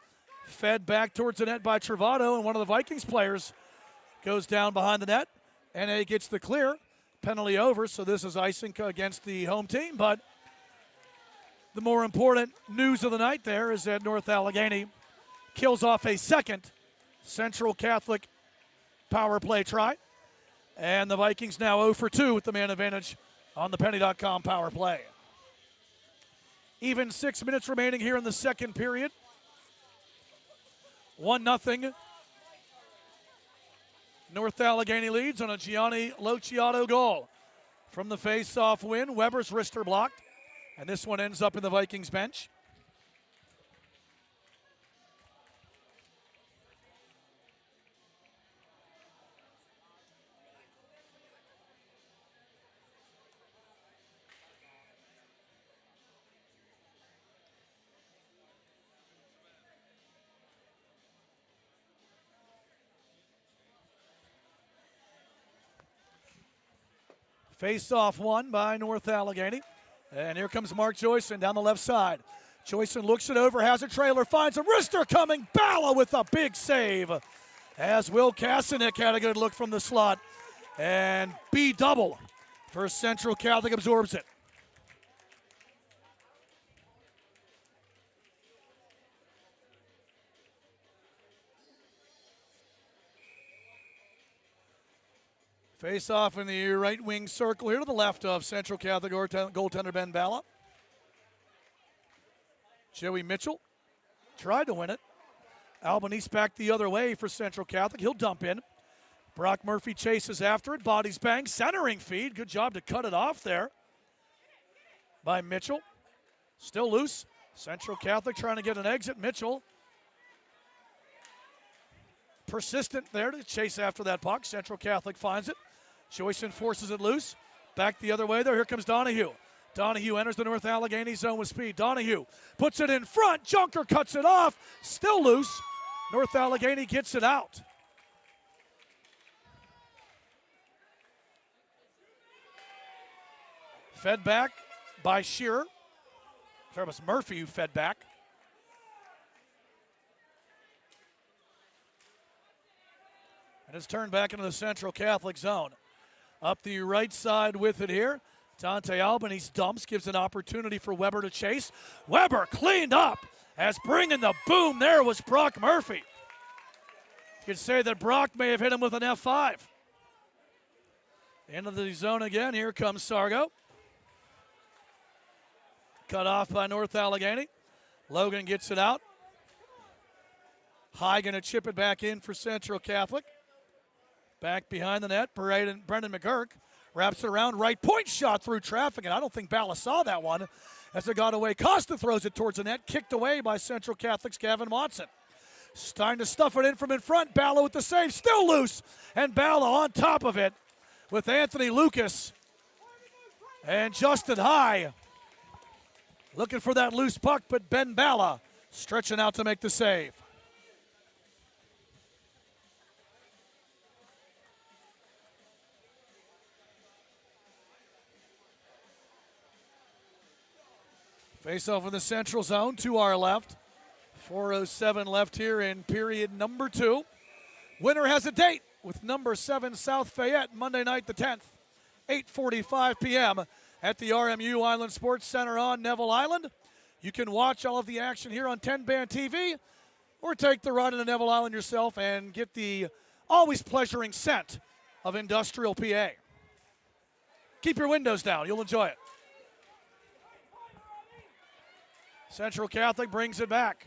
Fed back towards the net by Travato. And one of the Vikings players goes down behind the net. NA gets the clear. Penalty over. So this is icing against the home team. But the more important news of the night there is that North Allegheny kills off a second Central Catholic power play try. And the Vikings now 0 for 2 with the man advantage on the Penny.com power play. Even 6 minutes remaining here in the second period. 1-0. North Allegheny leads on a Gianni Luciano goal. From the face-off win, Weber's wrister blocked. And this one ends up in the Vikings bench. Face-off won by North Allegheny. And here comes Mark Joyson down the left side. Joyson looks it over, has a trailer, finds a wrister coming. Bala with a big save. As Will Kasanik had a good look from the slot. And B-double for Central Catholic absorbs it. Face off in the right wing circle here to the left of Central Catholic goaltender Ben Bala. Joey Mitchell tried to win it. Albanese back the other way for Central Catholic. He'll dump in. Brock Murphy chases after it. Bodies bang. Centering feed. Good job to cut it off there by Mitchell. Still loose. Central Catholic trying to get an exit. Mitchell persistent there to chase after that puck. Central Catholic finds it. Joyson forces it loose. Back the other way there. Here comes Donahue. Donahue enters the North Allegheny zone with speed. Donahue puts it in front. Junker cuts it off. Still loose. North Allegheny gets it out. Fed back by Shearer. Sorry, it was Murphy who fed back. And it's turned back into the Central Catholic zone. Up the right side with it here. Dante Albanese dumps, gives an opportunity for Weber to chase. Weber cleaned up as bringing the boom there was Brock Murphy. You could say that Brock may have hit him with an F5. Into the zone again. Here comes Sargo. Cut off by North Allegheny. Logan gets it out. High going to chip it back in for Central Catholic. Back behind the net, Brendan McGurk wraps it around, right point shot through traffic, and I don't think Bala saw that one as it got away. Costa throws it towards the net, kicked away by Central Catholic's Gavin Watson. Starting to stuff it in from in front. Bala with the save, still loose, and Bala on top of it with Anthony Lucas and Justin High looking for that loose puck, but Ben Bala stretching out to make the save. Face off in the central zone to our left. 4:07 left here in period number 2. Winner has a date with number 7 South Fayette, Monday night the 10th, 8:45 p.m. at the RMU Island Sports Center on Neville Island. You can watch all of the action here on TenbandTV or take the ride into Neville Island yourself and get the always pleasuring scent of industrial PA. Keep your windows down. You'll enjoy it. Central Catholic brings it back.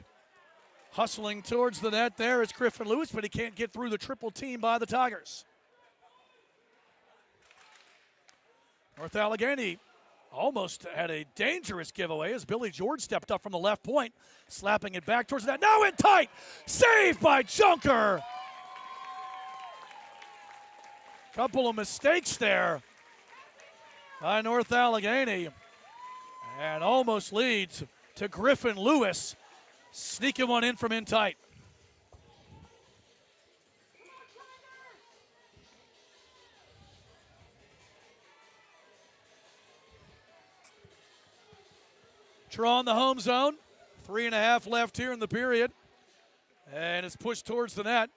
Hustling towards the net there is Griffin Lewis, but he can't get through the triple team by the Tigers. North Allegheny almost had a dangerous giveaway as Billy George stepped up from the left point, slapping it back towards the net. Now in tight! Saved by Junker! Couple of mistakes there by North Allegheny, and almost leads to Griffin Lewis, sneaking one in from in tight. Draw in the home zone. 3.5 left here in the period. And it's pushed towards the net.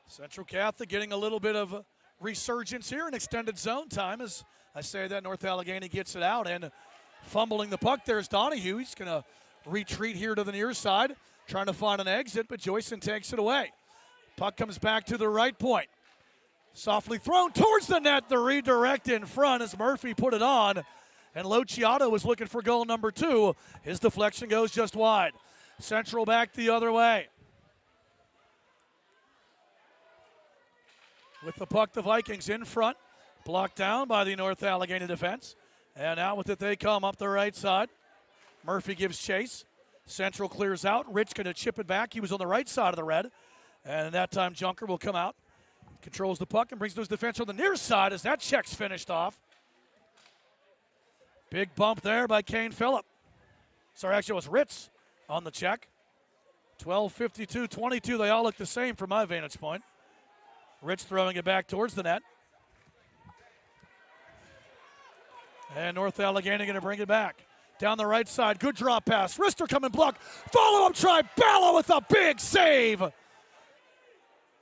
Central Catholic getting a little bit of resurgence here in extended zone time as I say that North Allegheny gets it out, and fumbling the puck there's Donahue. He's going to retreat here to the near side, trying to find an exit, but Joyson takes it away. Puck comes back to the right point. Softly thrown towards the net, the redirect in front as Murphy put it on, and Lociato was looking for goal number 2. His deflection goes just wide. Central back the other way. With the puck, the Vikings in front, blocked down by the North Allegheny defense. And out with it they come up the right side. Murphy gives chase. Central clears out. Rich going to chip it back. He was on the right side of the red. And that time Junker will come out. Controls the puck and brings those defense on the near side as that check's finished off. Big bump there by Kane Phillip. Sorry, actually it was Ritz on the check. 12:52-22. They all look the same from my vantage point. Rich throwing it back towards the net. And North Allegheny going to bring it back. Down the right side, good drop pass. Rister coming block. Follow-up try. Bala with a big save.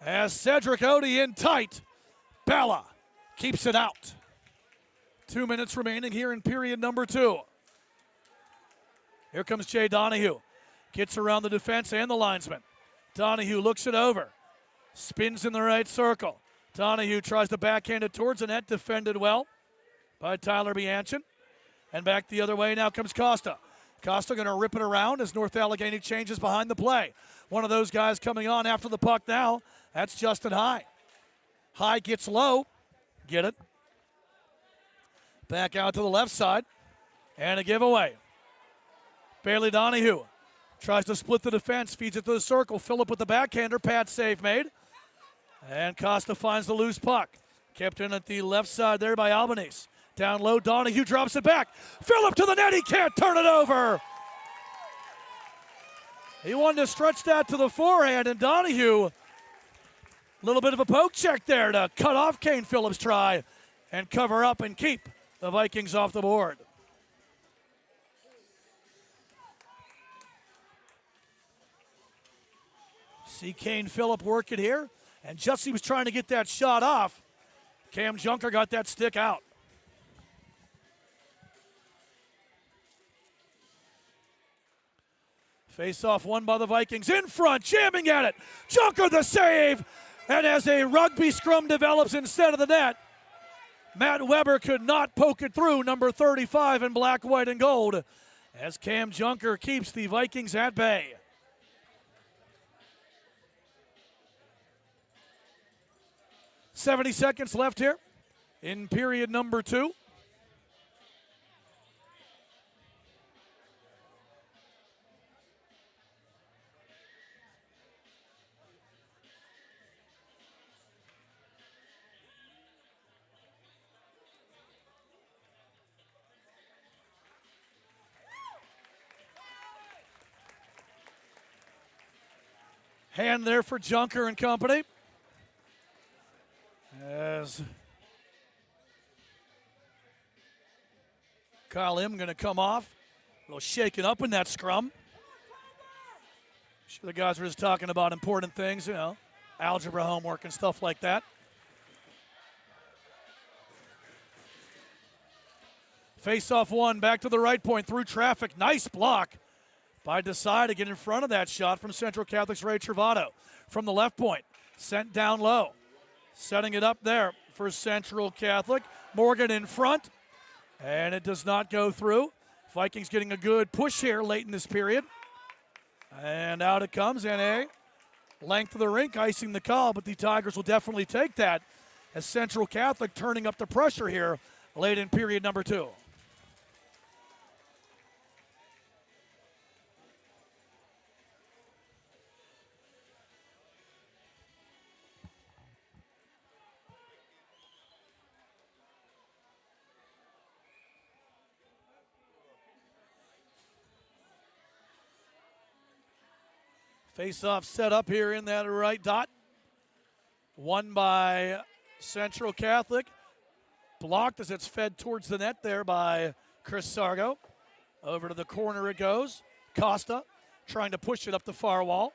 As Cedric Odie in tight. Bala keeps it out. 2 minutes remaining here in period number 2. Here comes Jay Donahue. Gets around the defense and the linesman. Donahue looks it over. Spins in the right circle. Donahue tries to backhand it towards the net. Defended well by Tyler Bianchin. And back the other way now comes Costa. Costa going to rip it around as North Allegheny changes behind the play. One of those guys coming on after the puck now. That's Justin High. High gets low. Get it. Back out to the left side. And a giveaway. Bailey Donahue tries to split the defense. Feeds it to the circle. Phillip with the backhander. Pad save made. And Costa finds the loose puck. Kept in at the left side there by Albanese. Down low, Donahue drops it back. Phillip to the net, he can't turn it over. He wanted to stretch that to the forehand, and Donahue, a little bit of a poke check there to cut off Kane Phillips' try and cover up and keep the Vikings off the board. See Kane Phillip work it here. And just as he was trying to get that shot off, Cam Junker got that stick out. Face-off won by the Vikings. In front, jamming at it. Junker the save. And as a rugby scrum develops instead of the net, Matt Weber could not poke it through, number 35 in black, white, and gold, as Cam Junker keeps the Vikings at bay. .70 left here in period number 2. Hand there for Junker and company. As Kyle M going to come off. A little shaken up in that scrum. Sure the guys were just talking about important things, you know, algebra homework and stuff like that. Face-off one, back to the right point, through traffic. Nice block by Desai to get in front of that shot from Central Catholic's Ray Travato. From the left point, sent down low. Setting it up there for Central Catholic. Morgan in front, and it does not go through. Vikings getting a good push here late in this period. And out it comes, NA. Length of the rink, icing the call, but the Tigers will definitely take that as Central Catholic turning up the pressure here late in period number 2. Face-off set up here in that right dot. Won by Central Catholic. Blocked as it's fed towards the net there by Chris Sargo. Over to the corner it goes. Costa trying to push it up the far wall.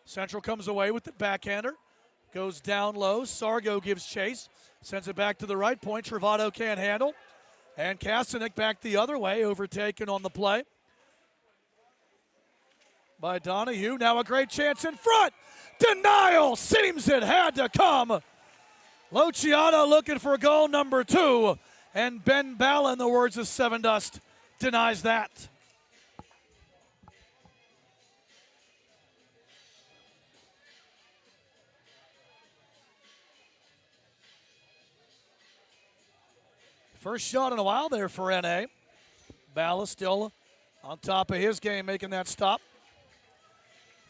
Central comes away with it. Backhander. Goes down low. Sargo gives chase. Sends it back to the right point. Travato can't handle. And Kasanik back the other way. Overtaken on the play by Donahue. Now a great chance in front. Denial. Seems it had to come. Luciano looking for goal number 2. And Ben Balla, in the words of Seven Dust, denies that. First shot in a while there for NA. Balla still on top of his game, making that stop.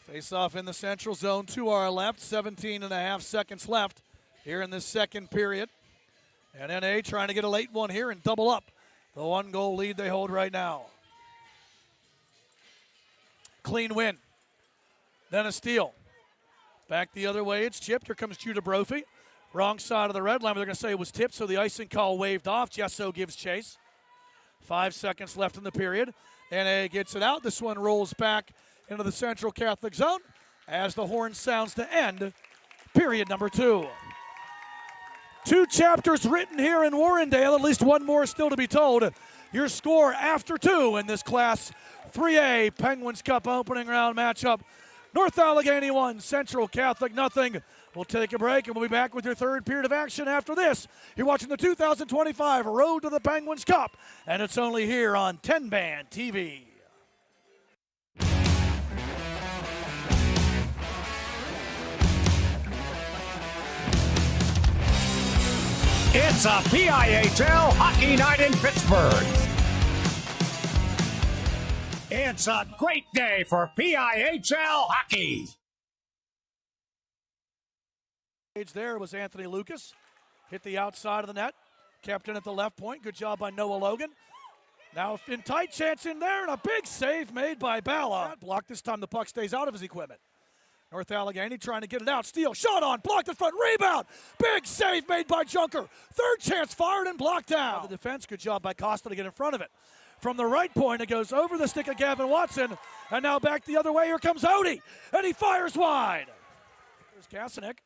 Face off in the central zone to our left. 17.5 seconds left here in this second period. And NA trying to get a late one here and double up the 1-goal lead they hold right now. Clean win. Then a steal. Back the other way, it's chipped. Here comes Judah Brophy. Wrong side of the red line. They're going to say it was tipped, so the icing call waved off. Jesso gives chase. 5 seconds left in the period. NA gets it out. This one rolls back into the Central Catholic zone as the horn sounds to end period number 2. 2 chapters written here in Warrendale, at least one more still to be told. Your score after 2 in this Class 3A Penguins Cup opening round matchup. North Allegheny 1, Central Catholic nothing. We'll take a break and we'll be back with your third period of action after this. You're watching the 2025 Road to the Penguins Cup, and it's only here on TenbandTV. It's a PIHL hockey night in Pittsburgh. It's a great day for PIHL hockey. There was Anthony Lucas. Hit the outside of the net. Kept in at the left point. Good job by Noah Logan. Now in tight chance in there, and a big save made by Balla. Blocked this time, the puck stays out of his equipment. North Allegheny trying to get it out. Steal, shot on, blocked in front, rebound. Big save made by Junker. Third chance fired and blocked down. The defense, good job by Costa to get in front of it. From the right point, it goes over the stick of Gavin Watson. And now back the other way, here comes Odie. And he fires wide. There's Kasanik.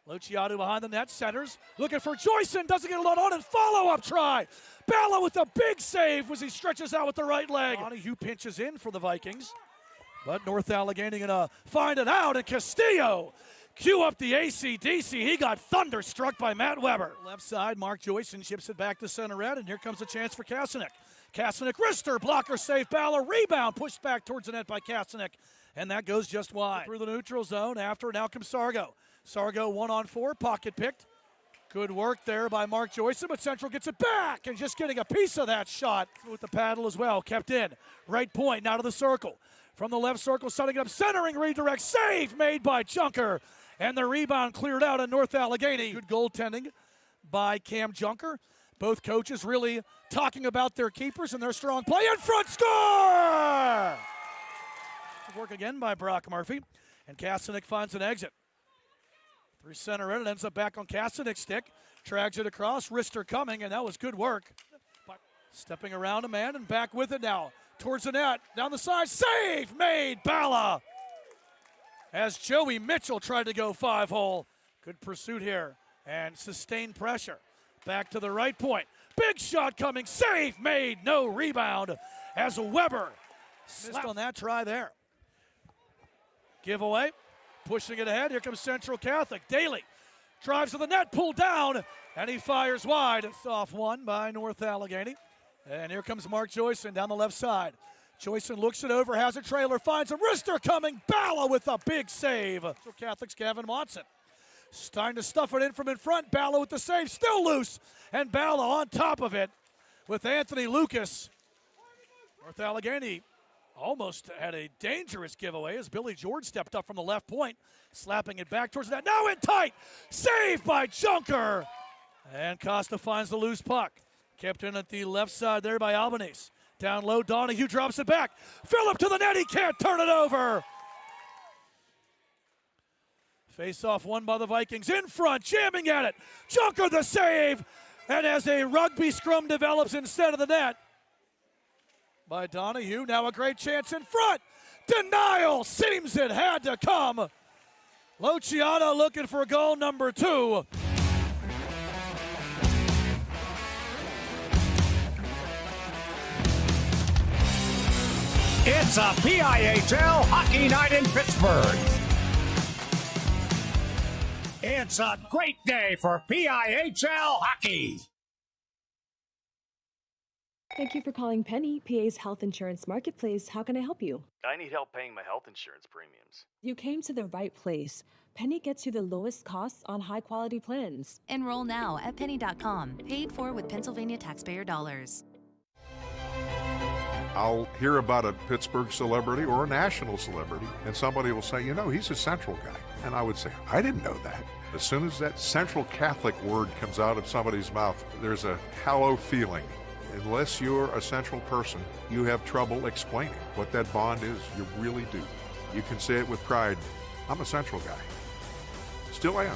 Luciano behind the net, centers. Looking for Joyson, doesn't get a lot on it. Follow-up try. Balla with a big save as he stretches out with the right leg. Donahue pinches in for the Vikings. But North Allegheny gonna find it out, and Castillo cue up the AC/DC. He got thunderstruck by Matt Weber. Left side, Mark Joyson chips it back to center red, and here comes a chance for Kasanek. Kasanek, wrister, blocker safe, Baierl, rebound, pushed back towards the net by Kasanek, and that goes just wide. Through the neutral zone after, now comes Sargo. Sargo 1-on-4, pocket picked. Good work there by Mark Joyson, but Central gets it back and just getting a piece of that shot with the paddle as well. Kept in. Right point, now to the circle. From the left circle, setting it up, centering, redirect, save made by Junker. And the rebound cleared out in North Allegheny. Good goaltending by Cam Junker. Both coaches really talking about their keepers and their strong play. In front, score! Good work again by Brock Murphy. And Kasanek finds an exit. Through center end, it ends up back on Kasanek's stick. Drags it across, wrister coming, and that was good work. Stepping around a man and back with it now. Towards the net, down the side, save made, Bala. As Joey Mitchell tried to go 5-hole. Good pursuit here and sustained pressure. Back to the right point. Big shot coming, save made, no rebound. As Weber missed on that try there. Giveaway, pushing it ahead. Here comes Central Catholic. Daly drives to the net, pulled down, and he fires wide. It's off one by North Allegheny. And here comes Mark Joyson down the left side. Joyson looks it over, has a trailer, finds a wrister coming. Bala with a big save. Central Catholic's Gavin Watson. Starting to stuff it in from in front. Bala with the save, still loose. And Bala on top of it with Anthony Lucas. North Allegheny almost had a dangerous giveaway as Billy George stepped up from the left point, slapping it back towards that. Now in tight. Saved by Junker. And Costa finds the loose puck. Kept in at the left side there by Albanese. Down low, Donahue drops it back. Phillip to the net, he can't turn it over. Face-off won by the Vikings. In front, jamming at it. Junker the save. And as a rugby scrum develops instead of the net by Donahue, now a great chance in front. Denial, seems it had to come. Luciano looking for goal number 2. It's a PIHL hockey night in Pittsburgh. It's a great day for PIHL hockey. Thank you for calling Penny, PA's health insurance marketplace. How can I help you? I need help paying my health insurance premiums. You came to the right place. Penny gets you the lowest costs on high-quality plans. Enroll now at penny.com, paid for with Pennsylvania taxpayer dollars. I'll hear about a Pittsburgh celebrity or a national celebrity, and somebody will say, you know, he's a Central guy. And I would say, I didn't know that. As soon as that Central Catholic word comes out of somebody's mouth, there's a hollow feeling. Unless you're a Central person, you have trouble explaining what that bond is. You really do. You can say it with pride. I'm a Central guy. Still am.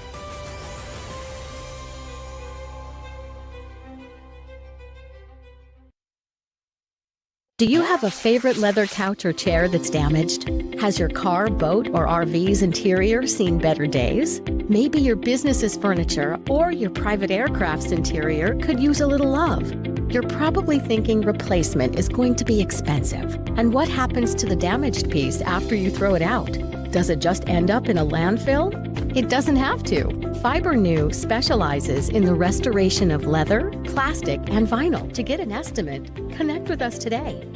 Do you have a favorite leather couch or chair that's damaged? Has your car, boat, or RV's interior seen better days? Maybe your business's furniture or your private aircraft's interior could use a little love. You're probably thinking replacement is going to be expensive. And what happens to the damaged piece after you throw it out? Does it just end up in a landfill? It doesn't have to. FiberNew specializes in the restoration of leather, plastic, and vinyl. To get an estimate, connect with us today.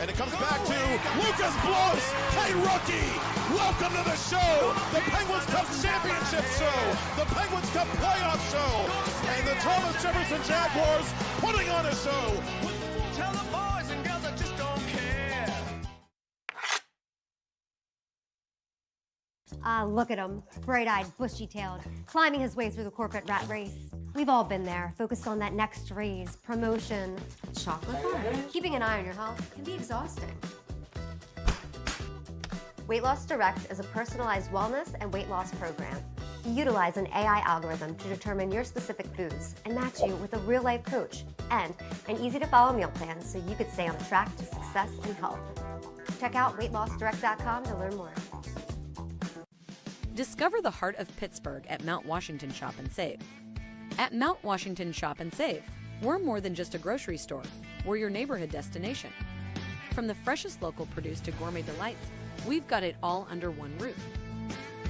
And it comes back to Lucas Blows. Hey, rookie, welcome to the show, the Penguins Cup Championship show, the Penguins Cup playoff show, and the Thomas Jefferson Jaguars putting on a show. Tell the boys and girls I just don't care. Look at him, bright-eyed, bushy-tailed, climbing his way through the corporate rat race. We've all been there, focused on that next raise, promotion, chocolate bar. Keeping an eye on your health can be exhausting. Weight Loss Direct is a personalized wellness and weight loss program. You utilize an AI algorithm to determine your specific foods and match you with a real-life coach and an easy-to-follow meal plan so you could stay on track to success and health. Check out weightlossdirect.com to learn more. Discover the heart of Pittsburgh at Mount Washington Shop and Save. At Mount Washington Shop and Save, we're more than just a grocery store. We're your neighborhood destination. From the freshest local produce to gourmet delights, we've got it all under one roof.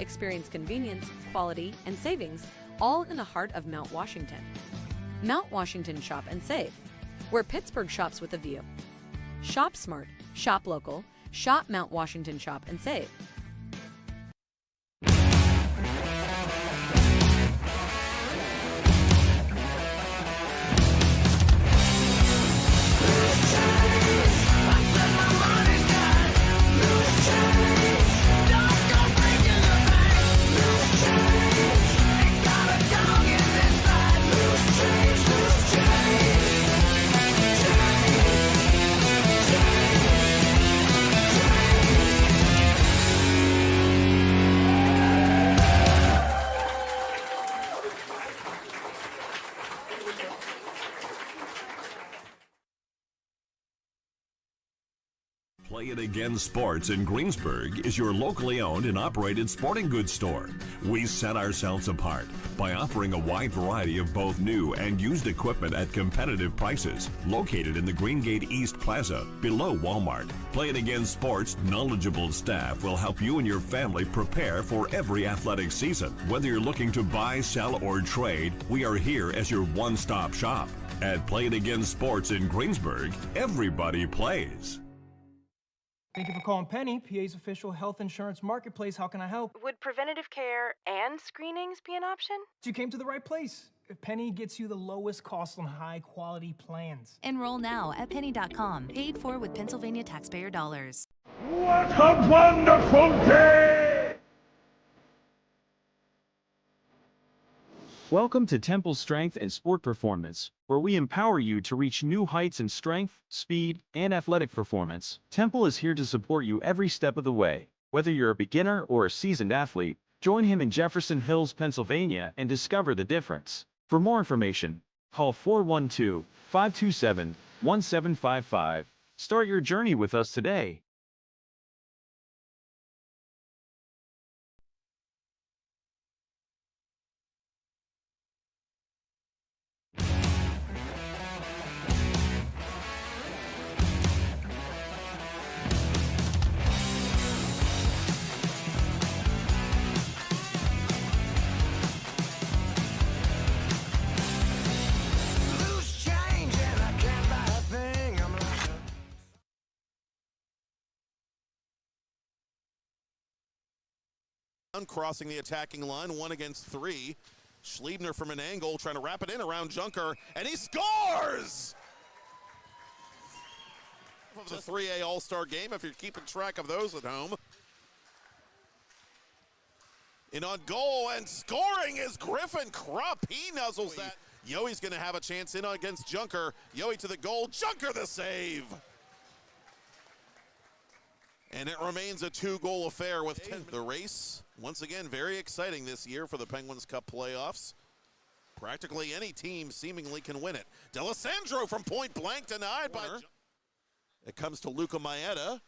Experience convenience, quality, and savings all in the heart of Mount Washington. Mount Washington Shop and Save, where Pittsburgh shops with a view. Shop smart, shop local, shop Mount Washington Shop and Save. Play It Again Sports in Greensburg is your locally owned and operated sporting goods store. We set ourselves apart by offering a wide variety of both new and used equipment at competitive prices. Located in the Greengate East Plaza, below Walmart, Play It Again Sports' knowledgeable staff will help you and your family prepare for every athletic season. Whether you're looking to buy, sell, or trade, we are here as your one-stop shop. At Play It Again Sports in Greensburg, everybody plays. Thank you for calling Penny, PA's official health insurance marketplace. How can I help? Would preventative care and screenings be an option? You came to the right place. Penny gets you the lowest cost on high-quality plans. Enroll now at penny.com. Paid for with Pennsylvania taxpayer dollars. What a wonderful day! Welcome to Temple Strength and Sport Performance, where we empower you to reach new heights in strength, speed, and athletic performance. Temple is here to support you every step of the way. Whether you're a beginner or a seasoned athlete, join him in Jefferson Hills, Pennsylvania, and discover the difference. For more information, call 412-527-1755. Start your journey with us today. Crossing the attacking line, 1 against 3. Schliebner from an angle, trying to wrap it in around Junker, and he scores! Of the 3A All-Star game, if you're keeping track of those at home. In on goal, and scoring is Griffin Krupp. He nuzzles that. Yoey's going to have a chance in against Junker. Yoey to the goal, Junker the save! And it remains a 2-goal affair with 10. The race, once again, very exciting this year for the Penguins Cup playoffs. Practically any team seemingly can win it. D'Alessandro from point blank denied by... It comes to Luca Maeda,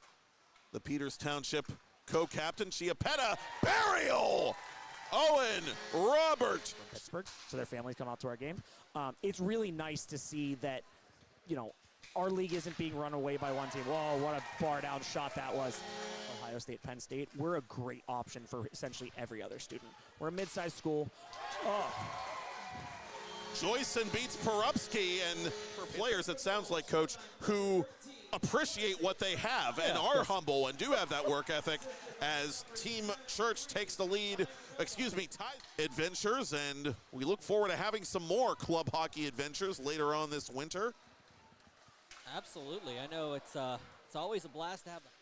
the Peters Township co-captain. Chiappetta, Baierl! Owen, Robert. From Pittsburgh, so their families come out to our game. It's really nice to see that, you know, our league isn't being run away by one team. Whoa, what a bar-down shot that was. Ohio State, Penn State, we're a great option for essentially every other student. We're a mid-sized school. Oh. Joyson beats Porupski, and for players, it sounds like, Coach, who appreciate what they have and are humble and do have that work ethic as Team Church takes the lead, adventures, and we look forward to having some more club hockey adventures later on this winter. Absolutely. I know it's always a blast to have them.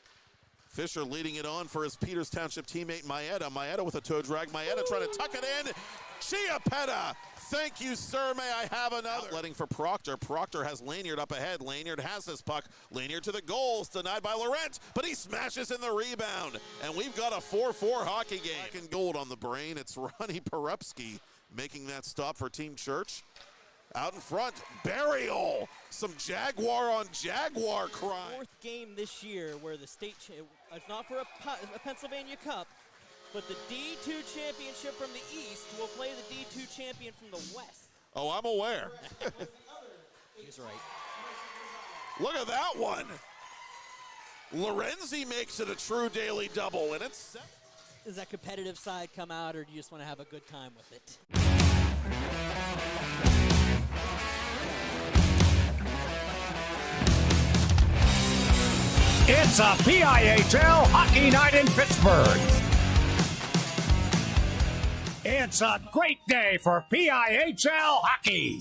Fisher leading it on for his Peters Township teammate Maeda. Maeda with a toe drag. Maeda trying to tuck it in. Chiappetta. Thank you, sir. May I have another? Outletting for Proctor. Proctor has Lanyard up ahead. Lanyard has this puck. Lanyard to the goals. Denied by Laurent, but he smashes in the rebound. And we've got a 4-4 hockey game. Black and gold on the brain. It's Ronnie Porupski making that stop for Team Church. Out in front, Baierl. Some Jaguar on Jaguar crime. Fourth game this year where the state, it's not for a Pennsylvania Cup, but the D2 championship from the East will play the D2 champion from the West. Oh, I'm aware. He's right. Look at that one. Lorenzi makes it a true daily double, and it's... Does that competitive side come out, or do you just want to have a good time with it? It's a PIHL hockey night in Pittsburgh. It's a great day for PIHL hockey.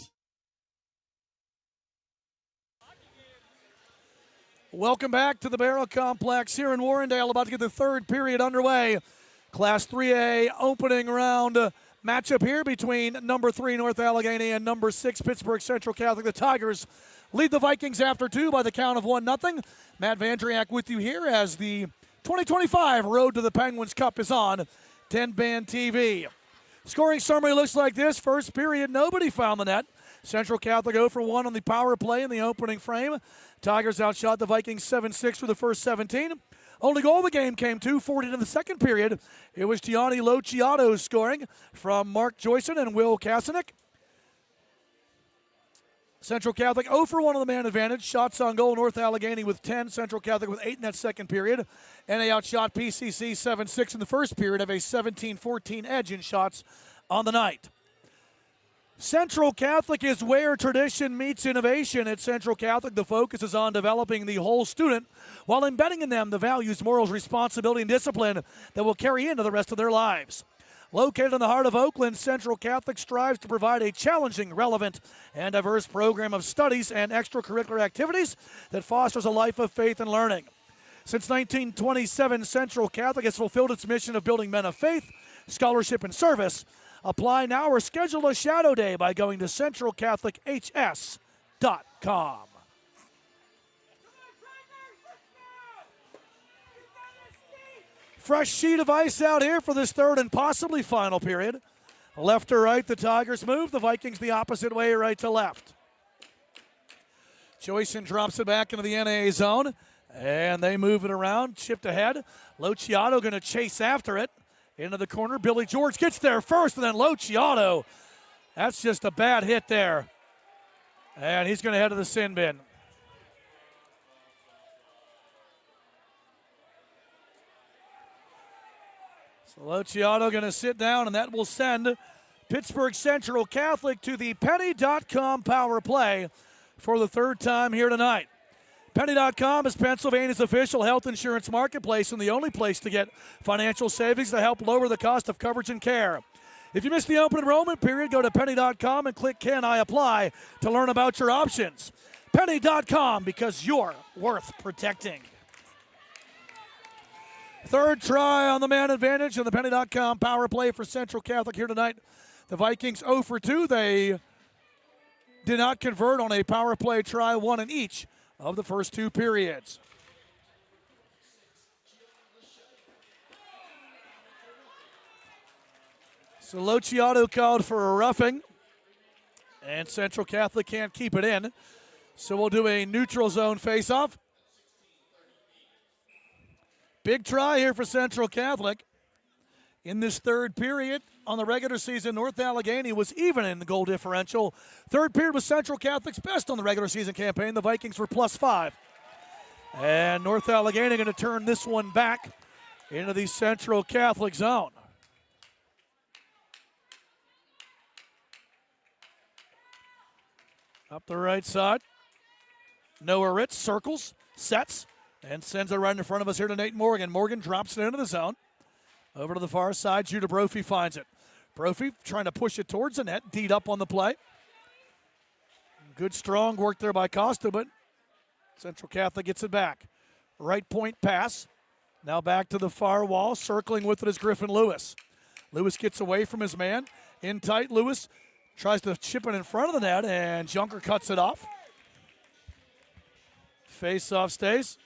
Welcome back to the Baierl Complex here in Warrendale. About to get the third period underway. Class 3A opening round matchup here between number 3 North Allegheny and number 6 Pittsburgh Central Catholic. The Tigers lead the Vikings after 2 by the count of 1-0. Matt Vandriak with you here as the 2025 Road to the Penguins Cup is on TenbandTV. Scoring summary looks like this. First period, nobody found the net. Central Catholic 0 for 1 on the power play in the opening frame. Tigers outshot the Vikings 7-6 for the first 17. Only goal of the game came 2:40 in the second period. It was Gianni Lociato scoring from Mark Joyson and Will Kasanick. Central Catholic 0 for 1 on the man advantage. Shots on goal, North Allegheny with 10. Central Catholic with 8 in that second period. NA outshot PCC 7-6 in the first period, have a 17-14 edge in shots on the night. Central Catholic is where tradition meets innovation. At Central Catholic, the focus is on developing the whole student while embedding in them the values, morals, responsibility, and discipline that will carry into the rest of their lives. Located in the heart of Oakland, Central Catholic strives to provide a challenging, relevant, and diverse program of studies and extracurricular activities that fosters a life of faith and learning. Since 1927, Central Catholic has fulfilled its mission of building men of faith, scholarship, and service. Apply now or schedule a shadow day by going to centralcatholichs.com. Fresh sheet of ice out here for this third and possibly final period. Left to right, the Tigers move. The Vikings the opposite way, right to left. Joyson drops it back into the NA zone, and they move it around, chipped ahead. Lociato going to chase after it. Into the corner, Billy George gets there first, and then Lociato. That's just a bad hit there. And he's going to head to the sin bin. So Lociato going to sit down, and that will send Pittsburgh Central Catholic to the Penny.com power play for the third time here tonight. Penny.com is Pennsylvania's official health insurance marketplace and the only place to get financial savings to help lower the cost of coverage and care. If you missed the open enrollment period, go to Penny.com and click Can I Apply to learn about your options. Penny.com, because you're worth protecting. Third try on the man advantage on the Penny.com power play for Central Catholic here tonight. The Vikings 0 for 2. They did not convert on a power play try, one in each of the first two periods. So Lociato called for a roughing, and Central Catholic can't keep it in. So we'll do a neutral zone faceoff. Big try here for Central Catholic. In this third period, on the regular season, North Allegheny was even in the goal differential. Third period was Central Catholic's best on the regular season campaign. The Vikings were +5. And North Allegheny going to turn this one back into the Central Catholic zone. Up the right side. Noah Ritz circles, sets, and sends it right in front of us here to Nate Morgan. Morgan drops it into the zone. Over to the far side, Judah Brophy finds it. Brophy trying to push it towards the net, D'd up on the play. Good strong work there by Costa, but Central Catholic gets it back. Right point pass. Now back to the far wall, circling with it is Griffin Lewis. Lewis gets away from his man. In tight, Lewis tries to chip it in front of the net, and Junker cuts it off. Face-off stays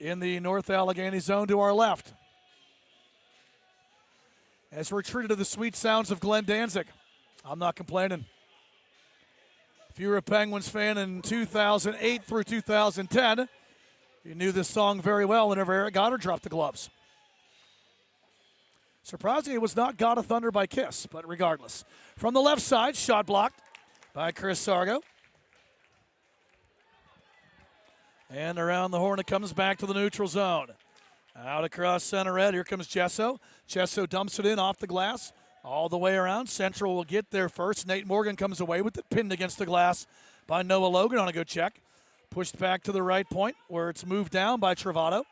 in the North Allegheny zone to our left. As we're treated to the sweet sounds of Glenn Danzig. I'm not complaining. If you were a Penguins fan in 2008 through 2010, you knew this song very well whenever Eric Goddard dropped the gloves. Surprisingly, it was not God of Thunder by Kiss, but regardless. From the left side, shot blocked by Chris Sargo. And around the horn, it comes back to the neutral zone. Out across center red, here comes Gesso. Gesso dumps it in off the glass. All the way around. Central will get there first. Nate Morgan comes away with it, pinned against the glass by Noah Logan on a good check. Pushed back to the right point where it's moved down by Travato.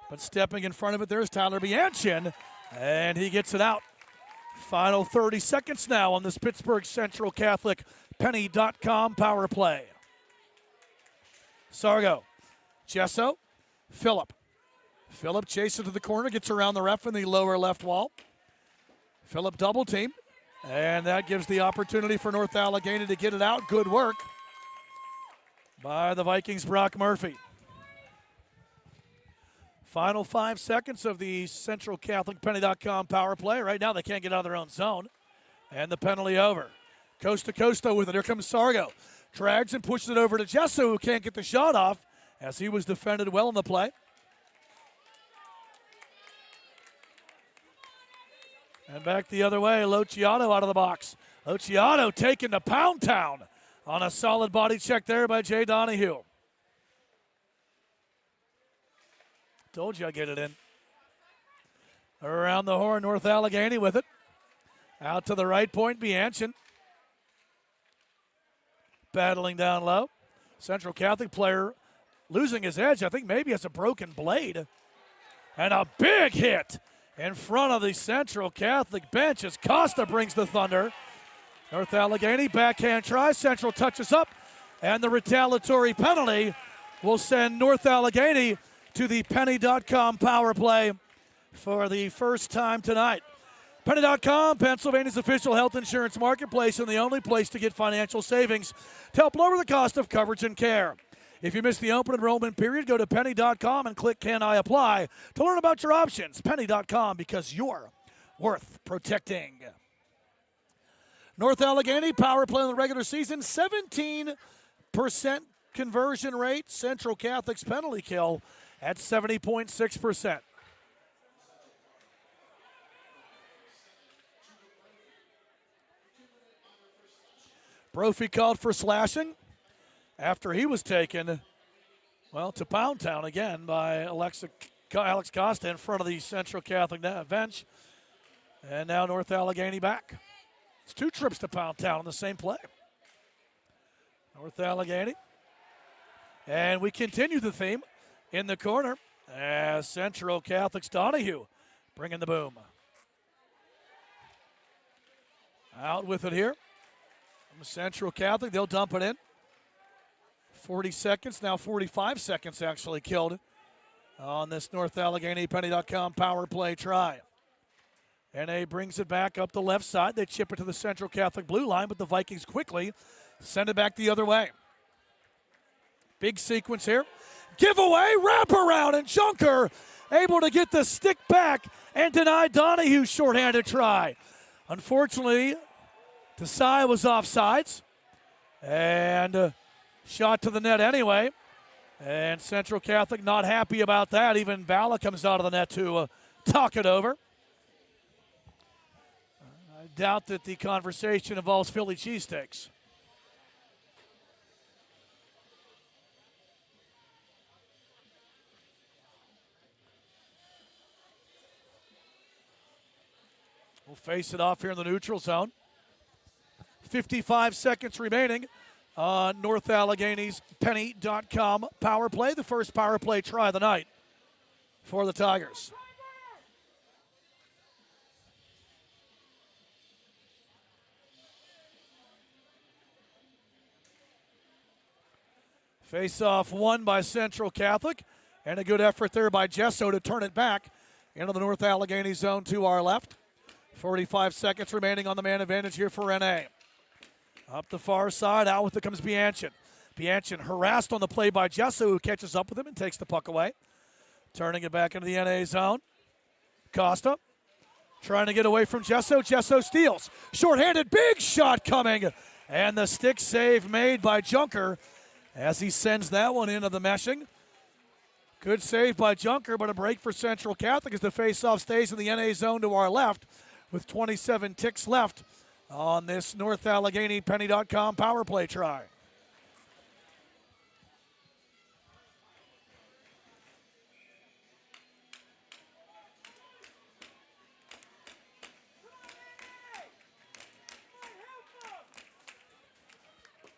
But stepping in front of it, there's Tyler Bianchin, and he gets it out. Final 30 seconds now on this Pittsburgh Central Catholic Penny.com power play. Sargo, Gesso, Phillip. Phillip chases to the corner, gets around the ref in the lower left wall. Phillip double team, and that gives the opportunity for North Allegheny to get it out. Good work by the Vikings' Brock Murphy. Final 5 seconds of the Central Catholic Penny.com power play. Right now they can't get out of their own zone. And the penalty over. Coast to coast though with it. Here comes Sargo. Drags and pushes it over to Gesso, who can't get the shot off as he was defended well in the play. And back the other way, Luciano out of the box. Luciano taken to Pound Town on a solid body check there by Jay Donahue. Told you I'd get it in. Around the horn, North Allegheny with it. Out to the right point, Bianchin. Battling down low. Central Catholic player losing his edge. I think maybe has a broken blade. And a big hit in front of the Central Catholic bench as Costa brings the thunder. North Allegheny backhand try. Central touches up, and the retaliatory penalty will send North Allegheny to the Penny.com power play for the first time tonight. Penny.com, Pennsylvania's official health insurance marketplace and the only place to get financial savings to help lower the cost of coverage and care. If you missed the open enrollment period, go to Penny.com and click Can I Apply to learn about your options. Penny.com, because you're worth protecting. North Allegheny, power play in the regular season, 17% conversion rate. Central Catholic's penalty kill at 70.6%. Brophy called for slashing after he was taken, well, to Pound Town again by Alex Costa in front of the Central Catholic bench. And now North Allegheny back. It's 2 trips to Pound Town on the same play. North Allegheny. And we continue the theme in the corner as Central Catholic's Donahue bringing the boom. Out with it here. Central Catholic, they'll dump it in. 40 seconds, now 45 seconds actually killed on this North Allegheny Penny.com power play try. NA brings it back up the left side. They chip it to the Central Catholic blue line, but the Vikings quickly send it back the other way. Big sequence here. Giveaway, wraparound, and Junker able to get the stick back and deny Donahue's shorthanded try. Unfortunately, Desai was offsides and shot to the net anyway. And Central Catholic not happy about that. Even Bala comes out of the net to talk it over. I doubt that the conversation involves Philly cheesesteaks. We'll face it off here in the neutral zone. 55 seconds remaining on North Allegheny's Penny.com power play. The first power play try of the night for the Tigers. Face-off won by Central Catholic, and a good effort there by Gesso to turn it back into the North Allegheny zone to our left. 45 seconds remaining on the man advantage here for NA. Up the far side, out with it comes Bianchin. Bianchin harassed on the play by Gesso, who catches up with him and takes the puck away. Turning it back into the NA zone. Costa trying to get away from Gesso. Gesso steals. Shorthanded, big shot coming And the stick save made by Junker as he sends that one into the meshing. Good save by Junker, but a break for Central Catholic as the faceoff stays in the NA zone to our left with 27 ticks left on this North Allegheny Penny.com power play try.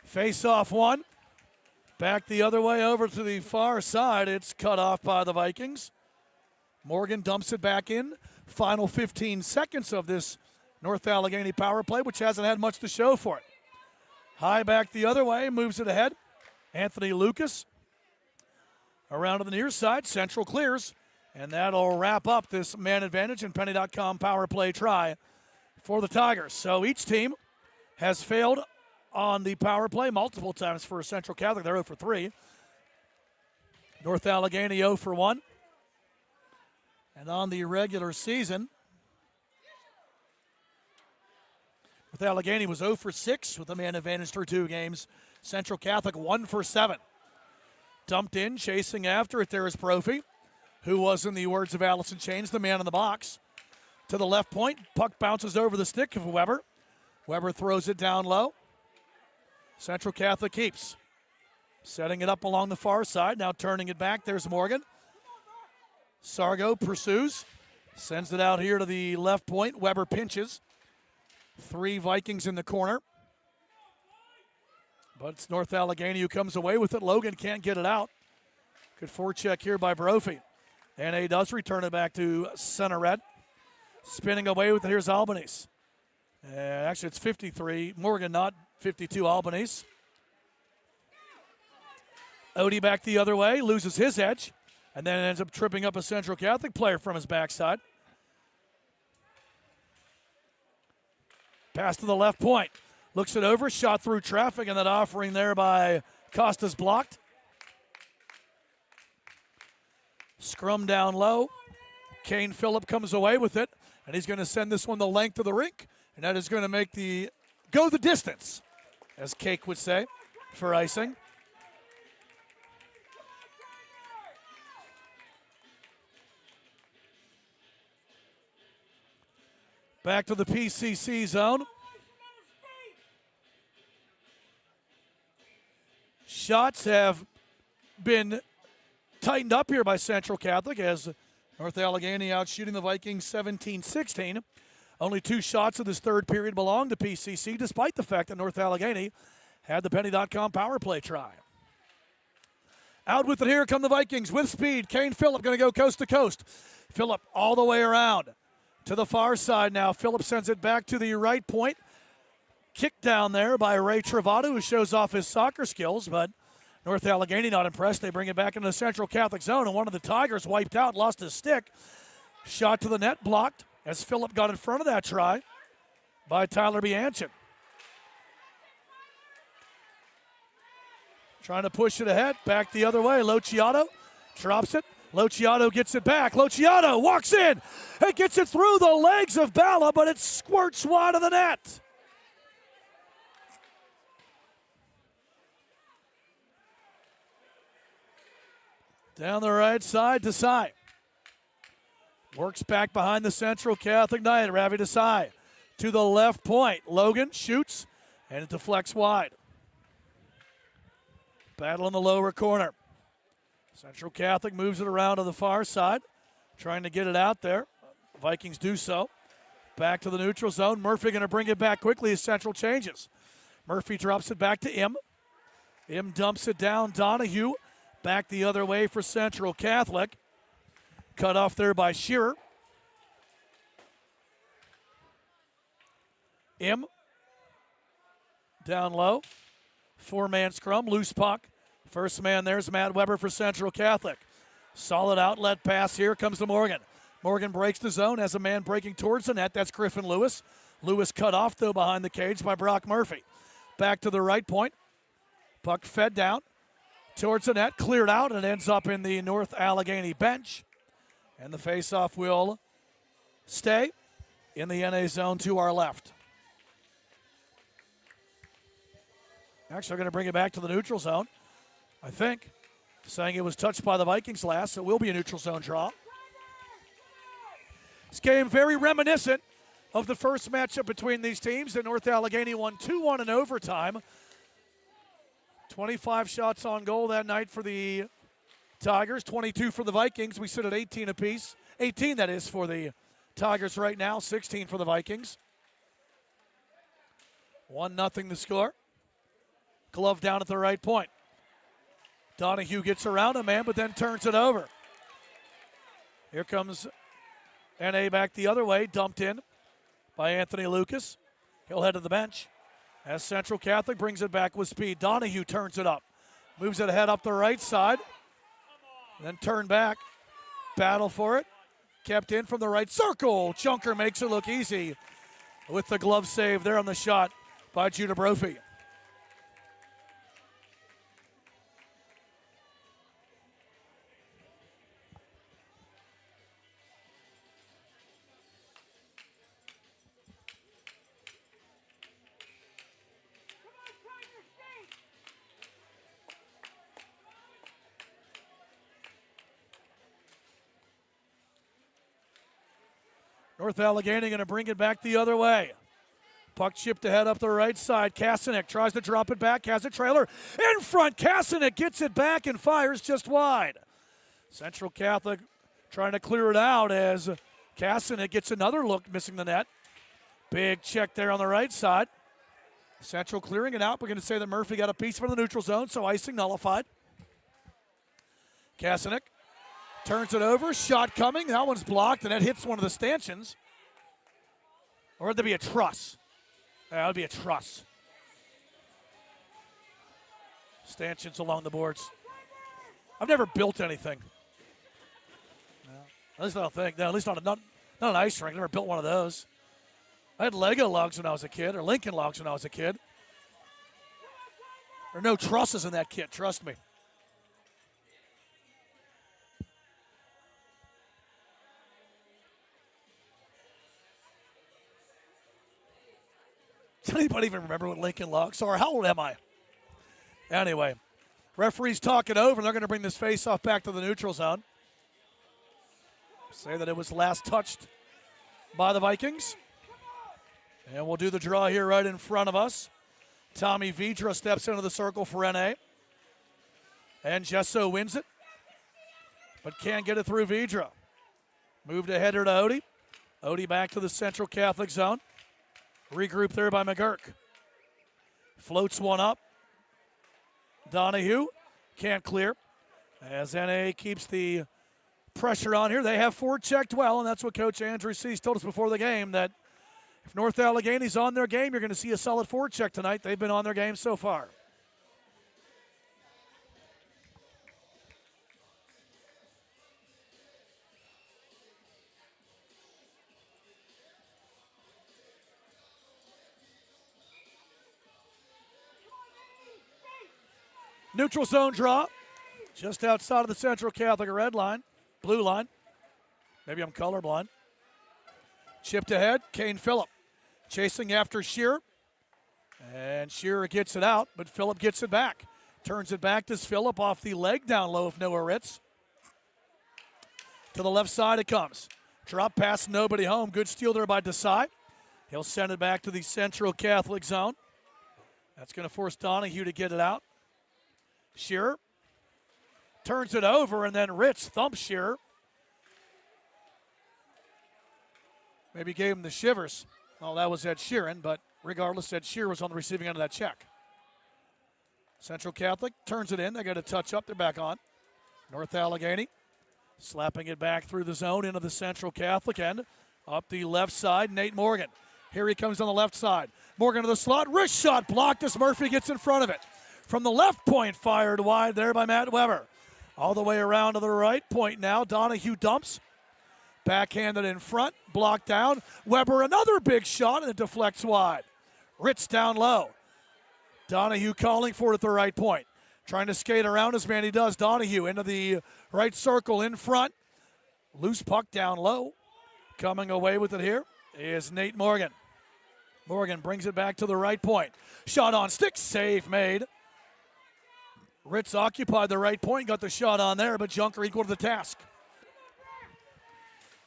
Face-off one. Back the other way over to the far side. It's cut off by the Vikings. Morgan dumps it back in. Final 15 seconds of this North Allegheny power play, which hasn't had much to show for it. High back the other way, moves it ahead. Anthony Lucas around to the near side. Central clears, and that'll wrap up this man advantage and Penny.com power play try for the Tigers. So each team has failed on the power play multiple times for Central Catholic. They're 0 for 3. North Allegheny 0 for 1. And on the regular season, North Allegheny was 0 for 6 with a man advantage through 2 games. Central Catholic 1 for 7. Dumped in, chasing after it there is Brophy, who was, in the words of Allison Chains, the man in the box. To the left point, puck bounces over the stick of Weber. Weber throws it down low. Central Catholic keeps. Setting it up along the far side, now turning it back. There's Morgan. Sargo pursues. Sends it out here to the left point. Weber pinches. 3 Vikings in the corner. But it's North Allegheny who comes away with it. Logan can't get it out. Good forecheck here by Brophy. NA does return it back to center red. Spinning away with it, here's Albanese. Actually, it's 53. Morgan not 52 Albanese. Odie back the other way, loses his edge, and then ends up tripping up a Central Catholic player from his backside. Pass to the left point. Looks it over, shot through traffic, and that offering there by Costa's blocked. Scrum down low. Kane Phillip comes away with it, and he's going to send this one the length of the rink, and that is going to make go the distance, as Cake would say, for icing. Back to the PCC zone. Shots have been tightened up here by Central Catholic as North Allegheny out shooting the Vikings 17-16. Only 2 shots of this third period belong to PCC, despite the fact that North Allegheny had the Penny.com power play try. Out with it here come the Vikings with speed. Kane Phillip going to go coast to coast. Phillip all the way around to the far side now. Phillip sends it back to the right point. Kicked down there by Ray Travato, who shows off his soccer skills, but North Allegheny not impressed. They bring it back into the Central Catholic zone, and one of the Tigers wiped out, lost his stick. Shot to the net, blocked, as Phillip got in front of that try by Tyler Bianchin. Trying to push it ahead, back the other way. Lociato drops it. Lociato gets it back. Lociato walks in. It gets it through the legs of Balla, but it squirts wide of the net. Down the right side, Desai. Works back behind the Central Catholic Knight. Ravi Desai to the left point. Logan shoots, and it deflects wide. Battle in the lower corner. Central Catholic moves it around to the far side, trying to get it out there. Vikings do so. Back to the neutral zone. Murphy going to bring it back quickly as Central changes. Murphy drops it back to Im. Im dumps it down. Donahue back the other way for Central Catholic. Cut off there by Shearer. Im down low. 4-man scrum, loose puck. First man there's Matt Weber for Central Catholic. Solid outlet pass here comes to Morgan. Morgan breaks the zone, has a man breaking towards the net. That's Griffin Lewis. Lewis cut off, though, behind the cage by Brock Murphy. Back to the right point. Puck fed down towards the net, cleared out, and ends up in the North Allegheny bench. And the faceoff will stay in the NA zone to our left. Actually, they're going to bring it back to the neutral zone, I think. Saying it was touched by the Vikings last, so it will be a neutral zone draw. This game very reminiscent of the first matchup between these teams. The North Allegheny won 2-1 in overtime. 25 shots on goal that night for the Tigers, 22 for the Vikings. We sit at 18 apiece. 18, that is, for the Tigers right now, 16 for the Vikings. 1-0 the score. Glove down at the right point. Donahue gets around a man, but then turns it over. Here comes NA back the other way, dumped in by Anthony Lucas. He'll head to the bench as Central Catholic brings it back with speed. Donahue turns it up, moves it ahead up the right side, then turn back, battle for it, kept in from the right circle. Junker makes it look easy with the glove save there on the shot by Judah Brophy. North Allegheny going to bring it back the other way. Puck chipped ahead up the right side. Kasanek tries to drop it back, has a trailer in front. Kasanek gets it back and fires just wide. Central Catholic trying to clear it out as Kasanek gets another look, missing the net. Big check there on the right side. Central clearing it out. We're going to say that Murphy got a piece from the neutral zone, so icing nullified. Kasanek turns it over, shot coming. That one's blocked, and that hits one of the stanchions. Or would there be a truss? That would be a truss. Stanchions along the boards. I've never built anything. No. At least I don't think. No, at least not an ice rink. I never built one of those. I had Lego logs when I was a kid, or Lincoln logs when I was a kid. There are no trusses in that kit, trust me. Does anybody even remember what Lincoln logs are? How old am I? Anyway, referee's talking over, and they're going to bring this face-off back to the neutral zone. Say that it was last touched by the Vikings. And we'll do the draw here right in front of us. Tommy Vidra steps into the circle for NA. And Gesso wins it, but can't get it through Vidra. Moved a header to Odie. Odie back to the Central Catholic zone. Regroup there by McGurk. Floats one up. Donahue can't clear as NA keeps the pressure on here. They have forechecked well, and that's what Coach Andrew Cease told us before the game, that if North Allegheny's on their game, you're going to see a solid forecheck tonight. They've been on their game so far. Neutral zone draw, just outside of the Central Catholic red line, blue line. Maybe I'm colorblind. Chipped ahead, Kane Phillip chasing after Shearer. And Shearer gets it out, but Phillip gets it back. Turns it back to Phillip off the leg down low of Noah Ritz. To the left side it comes. Drop pass, nobody home. Good steal there by Desai. He'll send it back to the Central Catholic zone. That's going to force Donahue to get it out. Shearer turns it over, and then Ritz thumps Shearer. Maybe gave him the shivers. Well, that was Ed Sheeran, but regardless, Ed Shearer was on the receiving end of that check. Central Catholic turns it in. They got a touch up. They're back on. North Allegheny slapping it back through the zone into the Central Catholic end. Up the left side, Nate Morgan. Here he comes on the left side. Morgan to the slot. Wrist shot blocked as Murphy gets in front of it. From the left point, fired wide there by Matt Weber. All the way around to the right point now. Donahue dumps. Backhanded in front, blocked down. Weber, another big shot, and it deflects wide. Ritz down low. Donahue calling for it at the right point. Trying to skate around his man, he does. Donahue into the right circle in front. Loose puck down low. Coming away with it here is Nate Morgan. Morgan brings it back to the right point. Shot on stick, save made. Ritz occupied the right point, got the shot on there, but Junker equal to the task.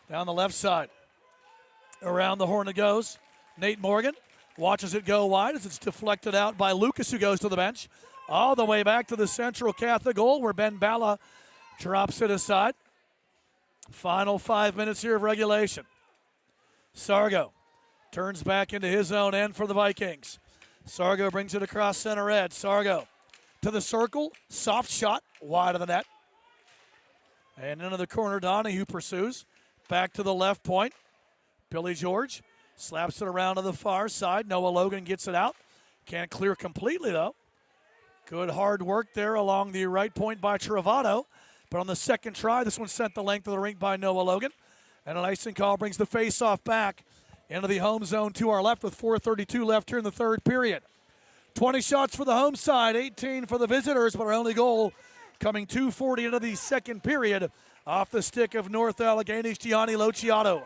Down the left side. Around the horn it goes. Nate Morgan watches it go wide as it's deflected out by Lucas, who goes to the bench. All the way back to the Central Catholic goal where Ben Bala drops it aside. Final 5 minutes here of regulation. Sargo turns back into his own end for the Vikings. Sargo brings it across center edge. Sargo to the circle. Soft shot wide of the net. And into the corner, Donahue pursues. Back to the left point. Billy George slaps it around to the far side. Noah Logan gets it out. Can't clear completely, though. Good hard work there along the right point by Travato. But on the second try, this one sent the length of the rink by Noah Logan. And an icing call brings the face-off back into the home zone to our left with 4:32 left here in the third period. 20 shots for the home side, 18 for the visitors, but our only goal coming 2:40 into the second period off the stick of North Allegheny's Gianni Lociato.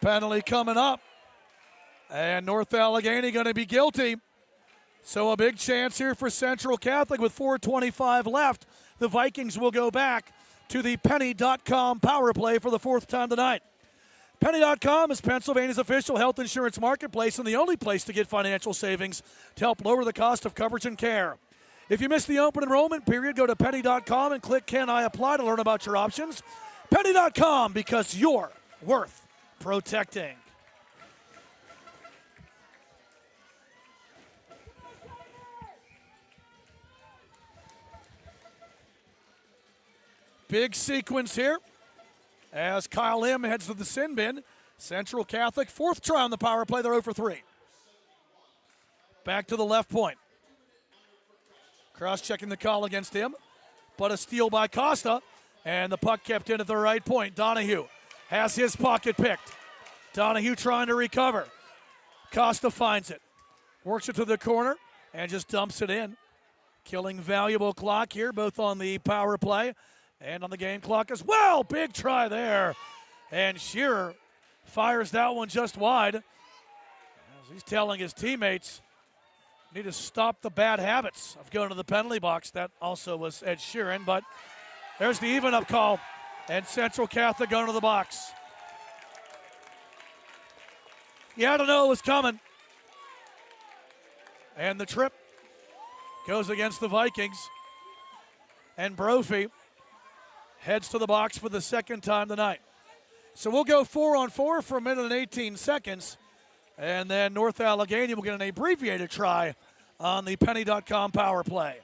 Penalty coming up, and North Allegheny going to be guilty. So a big chance here for Central Catholic with 4:25 left. The Vikings will go back to the Penny.com power play for the fourth time tonight. Penny.com is Pennsylvania's official health insurance marketplace and the only place to get financial savings to help lower the cost of coverage and care. If you missed the open enrollment period, go to Penny.com and click Can I Apply to learn about your options. Penny.com, because you're worth protecting. Big sequence here as Kyle Lim heads to the sin bin. Central Catholic, fourth try on the power play. They're 0 for 3. Back to the left point. Cross-checking the call against him, but a steal by Costa, and the puck kept in at the right point. Donahue has his pocket picked. Donahue trying to recover. Costa finds it. Works it to the corner and just dumps it in. Killing valuable clock here, both on the power play and on the game clock as well. Big try there. And Shearer fires that one just wide. As he's telling his teammates, need to stop the bad habits of going to the penalty box. That also was Ed Sheeran, but there's the even-up call. And Central Catholic going to the box. You had to know it was coming. And the trip goes against the Vikings. And Brophy heads to the box for the second time tonight. So we'll go 4-on-4 for 1 minute and 18 seconds. And then North Allegheny will get an abbreviated try on the Penny.com power play.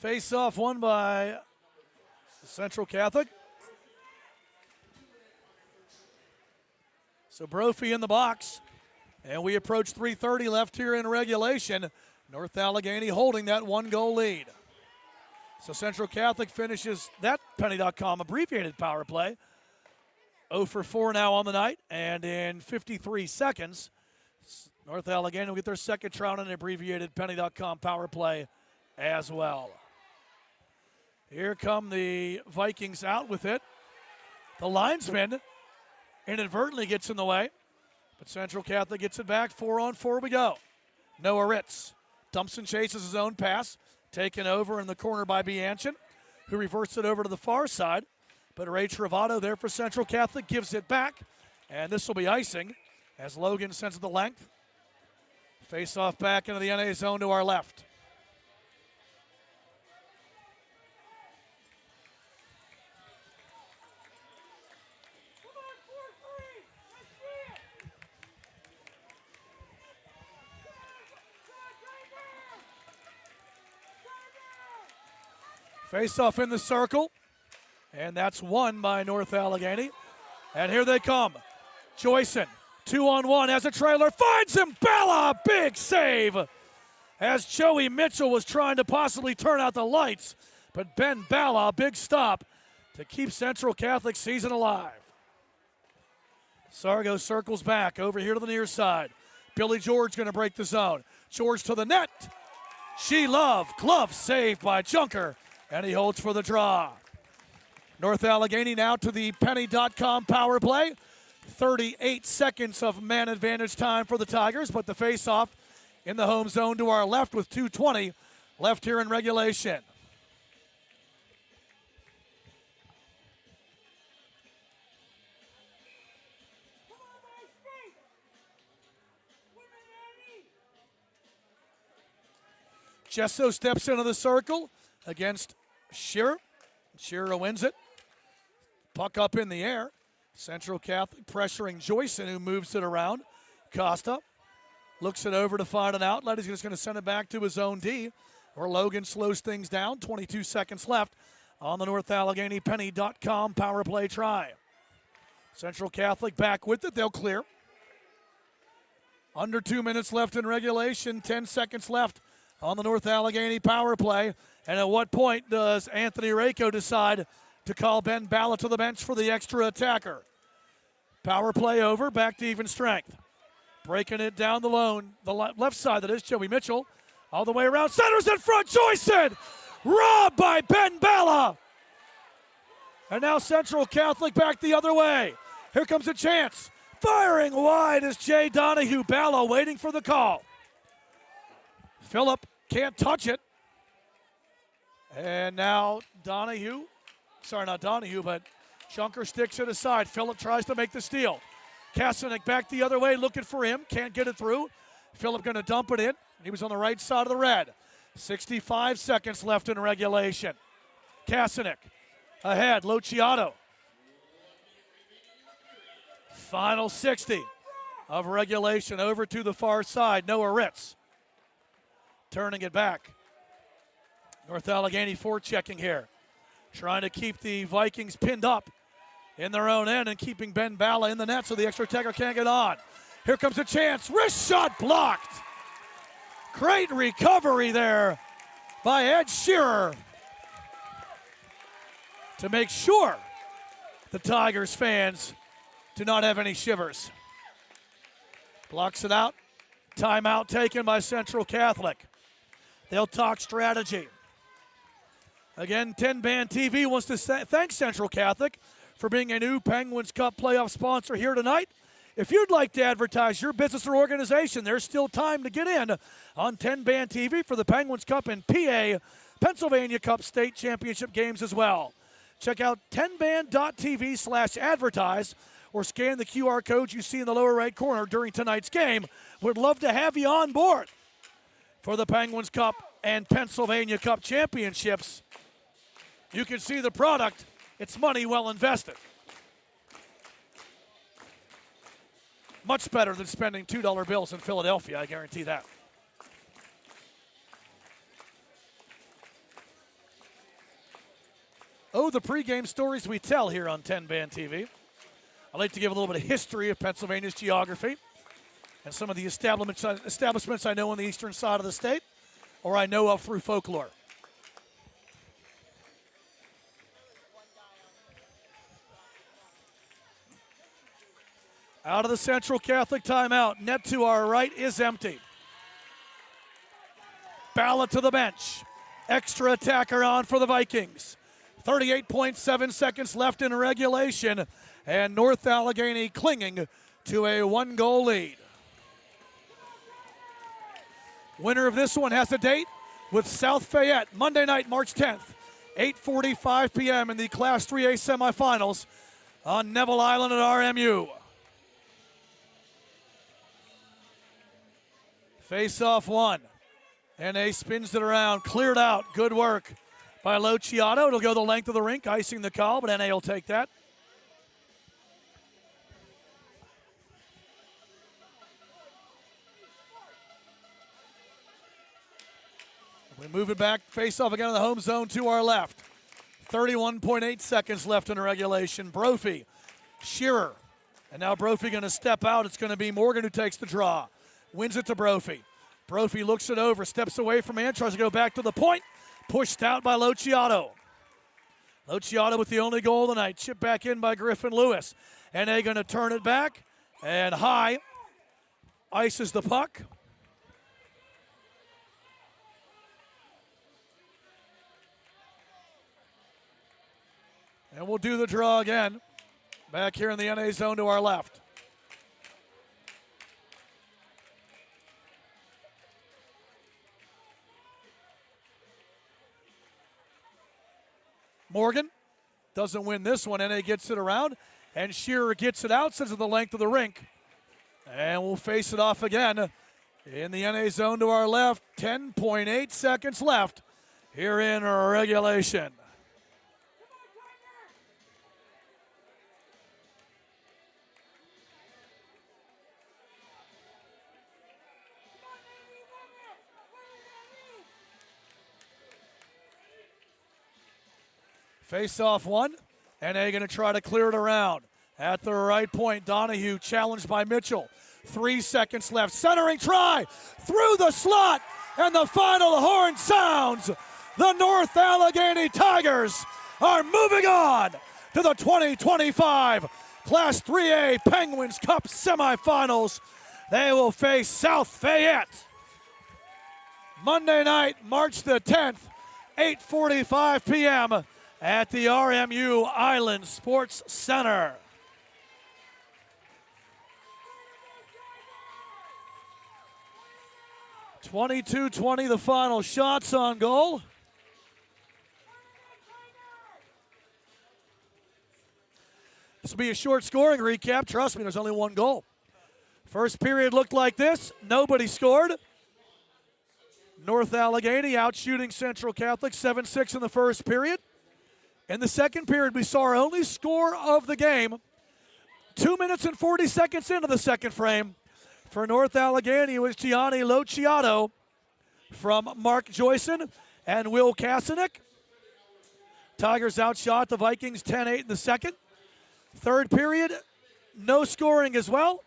Face-off won by Central Catholic. So Brophy in the box. And we approach 3:30 left here in regulation. North Allegheny holding that 1-goal lead. So Central Catholic finishes that Penny.com abbreviated power play. 0 for 4 now on the night. And in 53 seconds, North Allegheny will get their second try on an abbreviated Penny.com power play as well. Here come the Vikings out with it. The linesman inadvertently gets in the way, but Central Catholic gets it back. 4-on-4 we go. Noah Ritz dumps and chases his own pass, taken over in the corner by Bianchin, who reverts it over to the far side. But Ray Travato there for Central Catholic gives it back, and this will be icing as Logan sends it the length. Face off back into the NA zone to our left. Face-off in the circle, and that's won by North Allegheny. And here they come. Joyson, 2-on-1, has a trailer, finds him, Bala, big save! As Joey Mitchell was trying to possibly turn out the lights, but Ben Bala, big stop to keep Central Catholic season alive. Sargo circles back over here to the near side. Billy George going to break the zone. George to the net. She Love, glove saved by Junker, and he holds for the draw. North Allegheny now to the Penny.com power play. 38 seconds of man advantage time for the Tigers, but the face-off in the home zone to our left with 2:20 left here in regulation. Gesso steps into the circle against Shearer. Shearer wins it. Puck up in the air. Central Catholic pressuring Joyson, who moves it around. Costa looks it over to find an outlet. He's just going to send it back to his own D, where Logan slows things down. 22 seconds left on the North Allegheny Penny.com power play try. Central Catholic back with it. They'll clear. Under 2 minutes left in regulation. 10 seconds left on the North Allegheny power play. And at what point does Anthony Rako decide to call Ben Bala to the bench for the extra attacker? Power play over, back to even strength. Breaking it down the left side, that is Joey Mitchell. All the way around, centers in front, Joyson! Robbed by Ben Bala! And now Central Catholic back the other way. Here comes a chance. Firing wide is Jay Donahue. Bala waiting for the call. Phillip can't touch it. And now Donahue, sorry, not Donahue, but Junker sticks it aside. Phillip tries to make the steal. Kasanek back the other way, looking for him. Can't get it through. Phillip going to dump it in. He was on the right side of the red. 65 seconds left in regulation. Kasanek ahead. Luciano. Final 60 of regulation. Over to the far side. Noah Ritz turning it back. North Allegheny forechecking here. Trying to keep the Vikings pinned up in their own end and keeping Ben Bala in the net so the extra attacker can't get on. Here comes a chance. Wrist shot blocked. Great recovery there by Ed Shearer to make sure the Tigers fans do not have any shivers. Blocks it out. Timeout taken by Central Catholic. They'll talk strategy. Again, TenbandTV wants to thank Central Catholic for being a new Penguins Cup playoff sponsor here tonight. If you'd like to advertise your business or organization, there's still time to get in on TenbandTV for the Penguins Cup and PA Pennsylvania Cup State Championship games as well. Check out tenband.tv/advertise or scan the QR code you see in the lower right corner during tonight's game. We'd love to have you on board for the Penguins Cup and Pennsylvania Cup Championships. You can see the product. It's money well invested. Much better than spending $2 bills in Philadelphia, I guarantee that. Oh, the pregame stories we tell here on TenbandTV. I'd like to give a little bit of history of Pennsylvania's geography and some of the establishments I know on the eastern side of the state, or I know of through folklore. Out of the Central Catholic timeout. Net to our right is empty. Bala to the bench. Extra attacker on for the Vikings. 38.7 seconds left in regulation. And North Allegheny clinging to a 1-goal lead. Winner of this one has a date with South Fayette, Monday night, March 10th, 8:45 p.m. in the Class 3A semifinals on Neville Island at RMU. Face-off one. NA spins it around, cleared out. Good work by Luciano. It'll go the length of the rink, icing the call, but NA will take that. We move it back, face-off again in the home zone to our left. 31.8 seconds left in regulation. Brophy, Shearer, And now Brophy going to step out. It's going to be Morgan who takes the draw. Wins it to Brophy. Brophy looks it over, steps away from Ann, tries to go back to the point. Pushed out by Luciato. Luciato with the only goal of the night. Chipped back in by Griffin Lewis. And they're going to turn it back. And High ices the puck. And we'll do the draw again. Back here in the NA zone to our left. Morgan doesn't win this one. NA gets it around, and Shearer gets it out, sends it the length of the rink. And we'll face it off again in the NA zone to our left. 10.8 seconds left here in regulation. Face-off one, and they're going to try to clear it around. At the right point, Donahue challenged by Mitchell. 3 seconds left. Centering try through the slot, and the final horn sounds. The North Allegheny Tigers are moving on to the 2025 Class 3A Penguins Cup semifinals. They will face South Fayette Monday night, March the 10th, 8:45 p.m. at the RMU Island Sports Center. .22-20 the final shots on goal. This will be a short scoring recap. Trust me, there's only one goal. First period looked like this. Nobody scored. North Allegheny out shooting Central Catholic 7-6 in the first period. In the second period, we saw our only score of the game. 2 minutes and 40 seconds into the second frame. For North Allegheny, it was Gianni Luciato from Mark Joyson and Will Kasanek. Tigers outshot the Vikings 10-8 in the second. Third period, no scoring as well.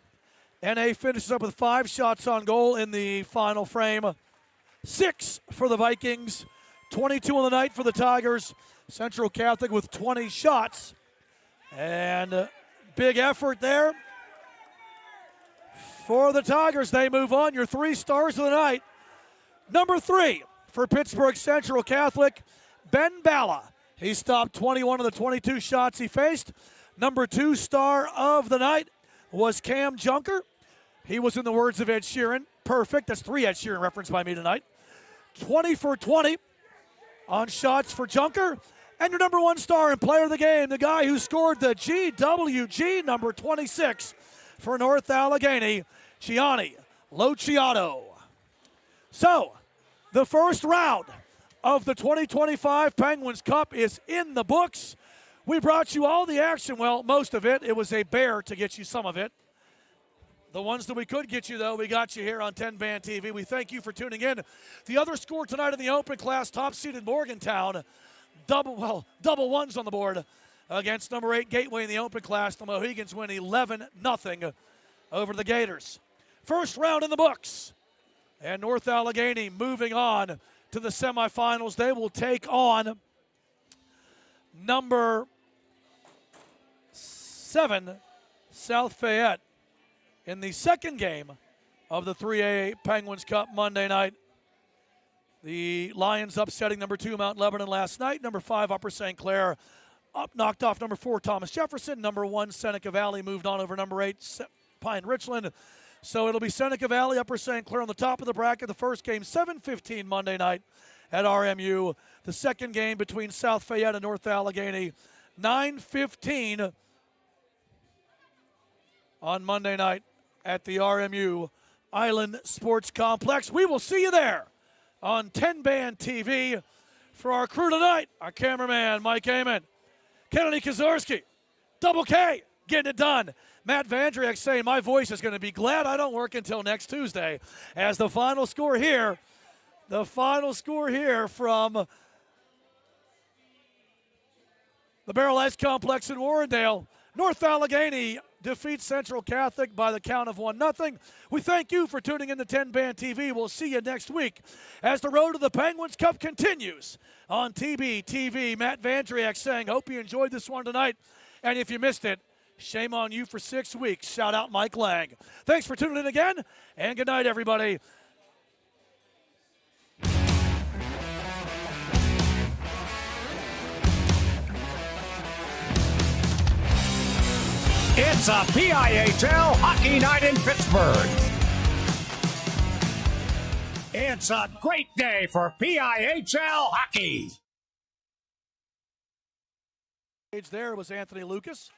NA finishes up with 5 shots on goal in the final frame. 6 for the Vikings, 22 on the night for the Tigers. Central Catholic with 20 shots. And big effort there for the Tigers. They move on. Your 3 stars of the night. Number 3 for Pittsburgh Central Catholic, Ben Balla. He stopped 21 of the 22 shots he faced. Number 2 star of the night was Cam Junker. He was, in the words of Ed Sheeran, perfect. That's 3 Ed Sheeran referenced by me tonight. 20 for 20 on shots for Junker. And your number 1 star and player of the game, the guy who scored the GWG, number 26 for North Allegheny, Gianni Luciato. So, the first round of the 2025 Penguins Cup is in the books. We brought you all the action. Well, most of it. It was a bear to get you some of it. The ones that we could get you, though, we got you here on TenbandTV. We thank you for tuning in. The other score tonight in the open class, top-seeded Morgantown. Double ones on the board against number 8 Gateway in the open class. The Mohegans win 11-0 over the Gators. First round in the books. And North Allegheny moving on to the semifinals. They will take on number 7 South Fayette in the second game of the 3A Penguins Cup Monday night. The Lions upsetting number 2 Mount Lebanon last night. Number 5 Upper St. Clair knocked off number 4 Thomas Jefferson. Number 1 Seneca Valley moved on over number 8 Pine Richland. So it'll be Seneca Valley, Upper St. Clair on the top of the bracket. The first game 7:15 Monday night at RMU. The second game between South Fayette and North Allegheny 9:15 on Monday night at the RMU Island Sports Complex. We will see you there on TenbandTV. For our crew tonight, our cameraman, Mike Heyman, Kennedy Kazorski, Double K, getting it done. Matt Vandriak saying my voice is going to be glad I don't work until next Tuesday, as the final score here from the Baierl Ice Complex in Warrendale. North Allegheny defeats Central Catholic by the count of 1-0. We thank you for tuning in to 10-Band TV. We'll see you next week as the road to the Penguins Cup continues on TenbandTV. Matt Vandriak saying, hope you enjoyed this one tonight. And if you missed it, shame on you for 6 weeks. Shout out Mike Lang. Thanks for tuning in again, and good night, everybody. It's a PIHL hockey night in Pittsburgh. It's a great day for PIHL hockey. There was Anthony Lucas.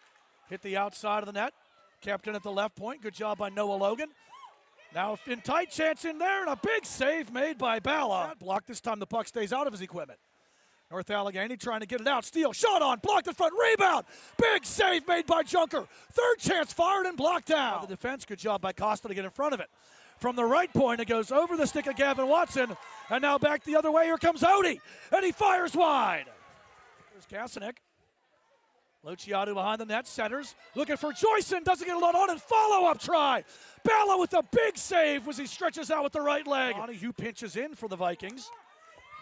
Hit the outside of the net. Kept in at the left point. Good job by Noah Logan. Now in tight chance in there, and a big save made by Bala. Blocked this time, the puck stays out of his equipment. North Allegheny trying to get it out. Steal, shot on, blocked in front, rebound. Big save made by Junker. Third chance fired and blocked down. The defense, good job by Costa to get in front of it. From the right point, it goes over the stick of Gavin Watson, and now back the other way. Here comes Odie, and he fires wide. There's Kasanek. Luciano behind the net, centers, looking for Joyson, doesn't get a lot on, and follow-up try. Bala with a big save as he stretches out with the right leg. Donahue pinches in for the Vikings,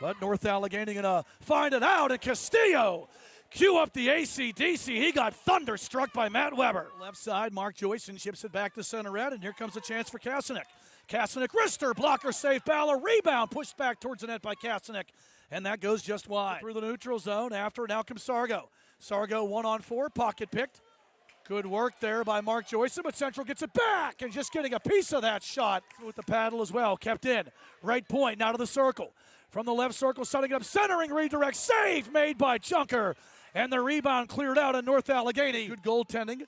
but North Allegheny gonna find it out, and Castillo cue up the AC/DC. He got thunderstruck by Matt Weber. Left side, Mark Joyson chips it back to center red, and here comes a chance for Kasanek. Kasanek, wrister, blocker save, Bala, rebound, pushed back towards the net by Kasanek, and that goes just wide. Through the neutral zone, after now comes Sargo. Sargo 1-on-4, pocket picked. Good work there by Mark Joyson, but Central gets it back, and just getting a piece of that shot with the paddle as well. Kept in, right point, now to the circle. From the left circle, setting it up, centering, redirect, save made by Junker, and the rebound cleared out in North Allegheny. Good goaltending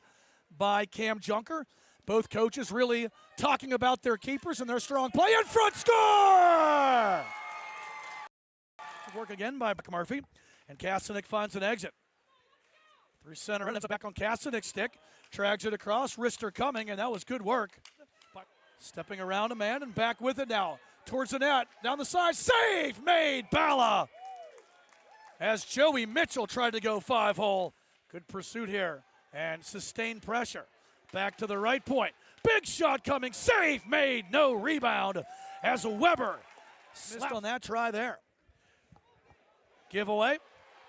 by Cam Junker. Both coaches really talking about their keepers and their strong play. In front, score! Good work again by Murphy, and Kasanek finds an exit. Through center, and it's back on Kasanek's stick. Drags it across, wrister coming, and that was good work. Stepping around a man and back with it now. Towards the net, down the side, save made, Bala. As Joey Mitchell tried to go 5-hole. Good pursuit here, and sustained pressure. Back to the right point. Big shot coming, save made, no rebound. As Weber missed on that try there. Giveaway.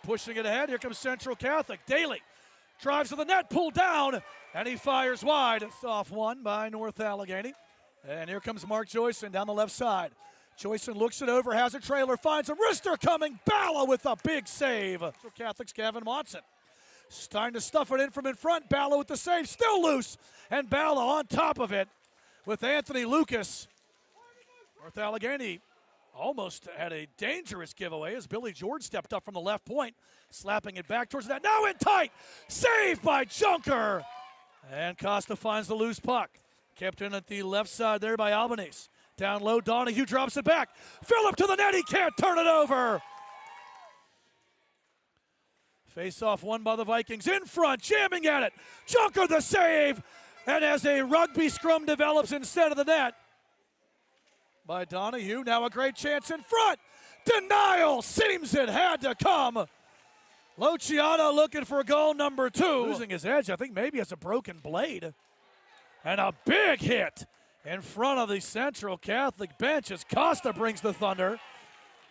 Pushing it ahead, here comes Central Catholic. Daly drives to the net, pulled down, and he fires wide. It's off one by North Allegheny. And here comes Mark Joyson down the left side. Joyson looks it over, has a trailer, finds a wrister coming. Bala with a big save. Central Catholic's Gavin Watson. Starting to stuff it in from in front. Bala with the save, still loose. And Bala on top of it with Anthony Lucas. North Allegheny almost had a dangerous giveaway as Billy George stepped up from the left point, slapping it back towards that. Now in tight, save by Junker. And Costa finds the loose puck. Kept in at the left side there by Albanese. Down low, Donahue drops it back. Phillip to the net, he can't turn it over. Face-off won by the Vikings. In front, jamming at it. Junker the save. And as a rugby scrum develops instead of the net, by Donahue, now a great chance in front. Denial, seems it had to come. Luciano looking for goal number 2. Losing his edge, I think maybe has a broken blade. And a big hit in front of the Central Catholic bench as Costa brings the thunder.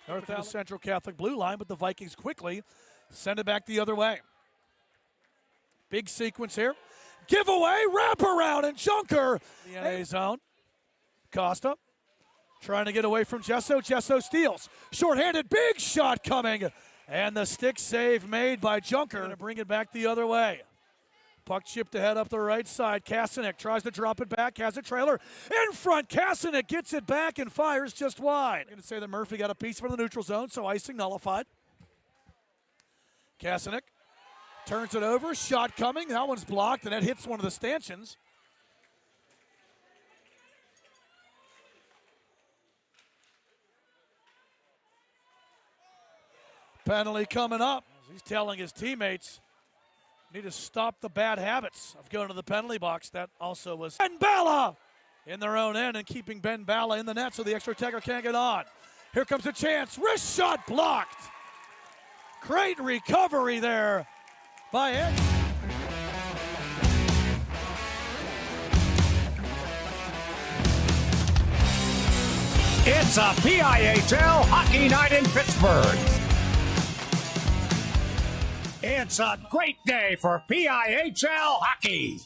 North the Central Catholic blue line, but the Vikings quickly send it back the other way. Big sequence here. Giveaway, wraparound, and Junker. The NA zone. Costa trying to get away from Gesso. Gesso steals. Short-handed, big shot coming. And the stick save made by Junker. Going to bring it back the other way. Puck chipped ahead up the right side. Kasanek tries to drop it back. Has a trailer. In front, Kasanek gets it back and fires just wide. I'm going to say that Murphy got a piece from the neutral zone, so icing nullified. Kasanek turns it over. Shot coming. That one's blocked, and that hits one of the stanchions. Penalty coming up. He's telling his teammates, need to stop the bad habits of going to the penalty box. That also was Ben Bala in their own end and keeping Ben Bala in the net so the extra attacker can't get on. Here comes a chance. Wrist shot blocked. Great recovery there by Ed. It's a PIHL hockey night in Pittsburgh. It's a great day for PIHL hockey.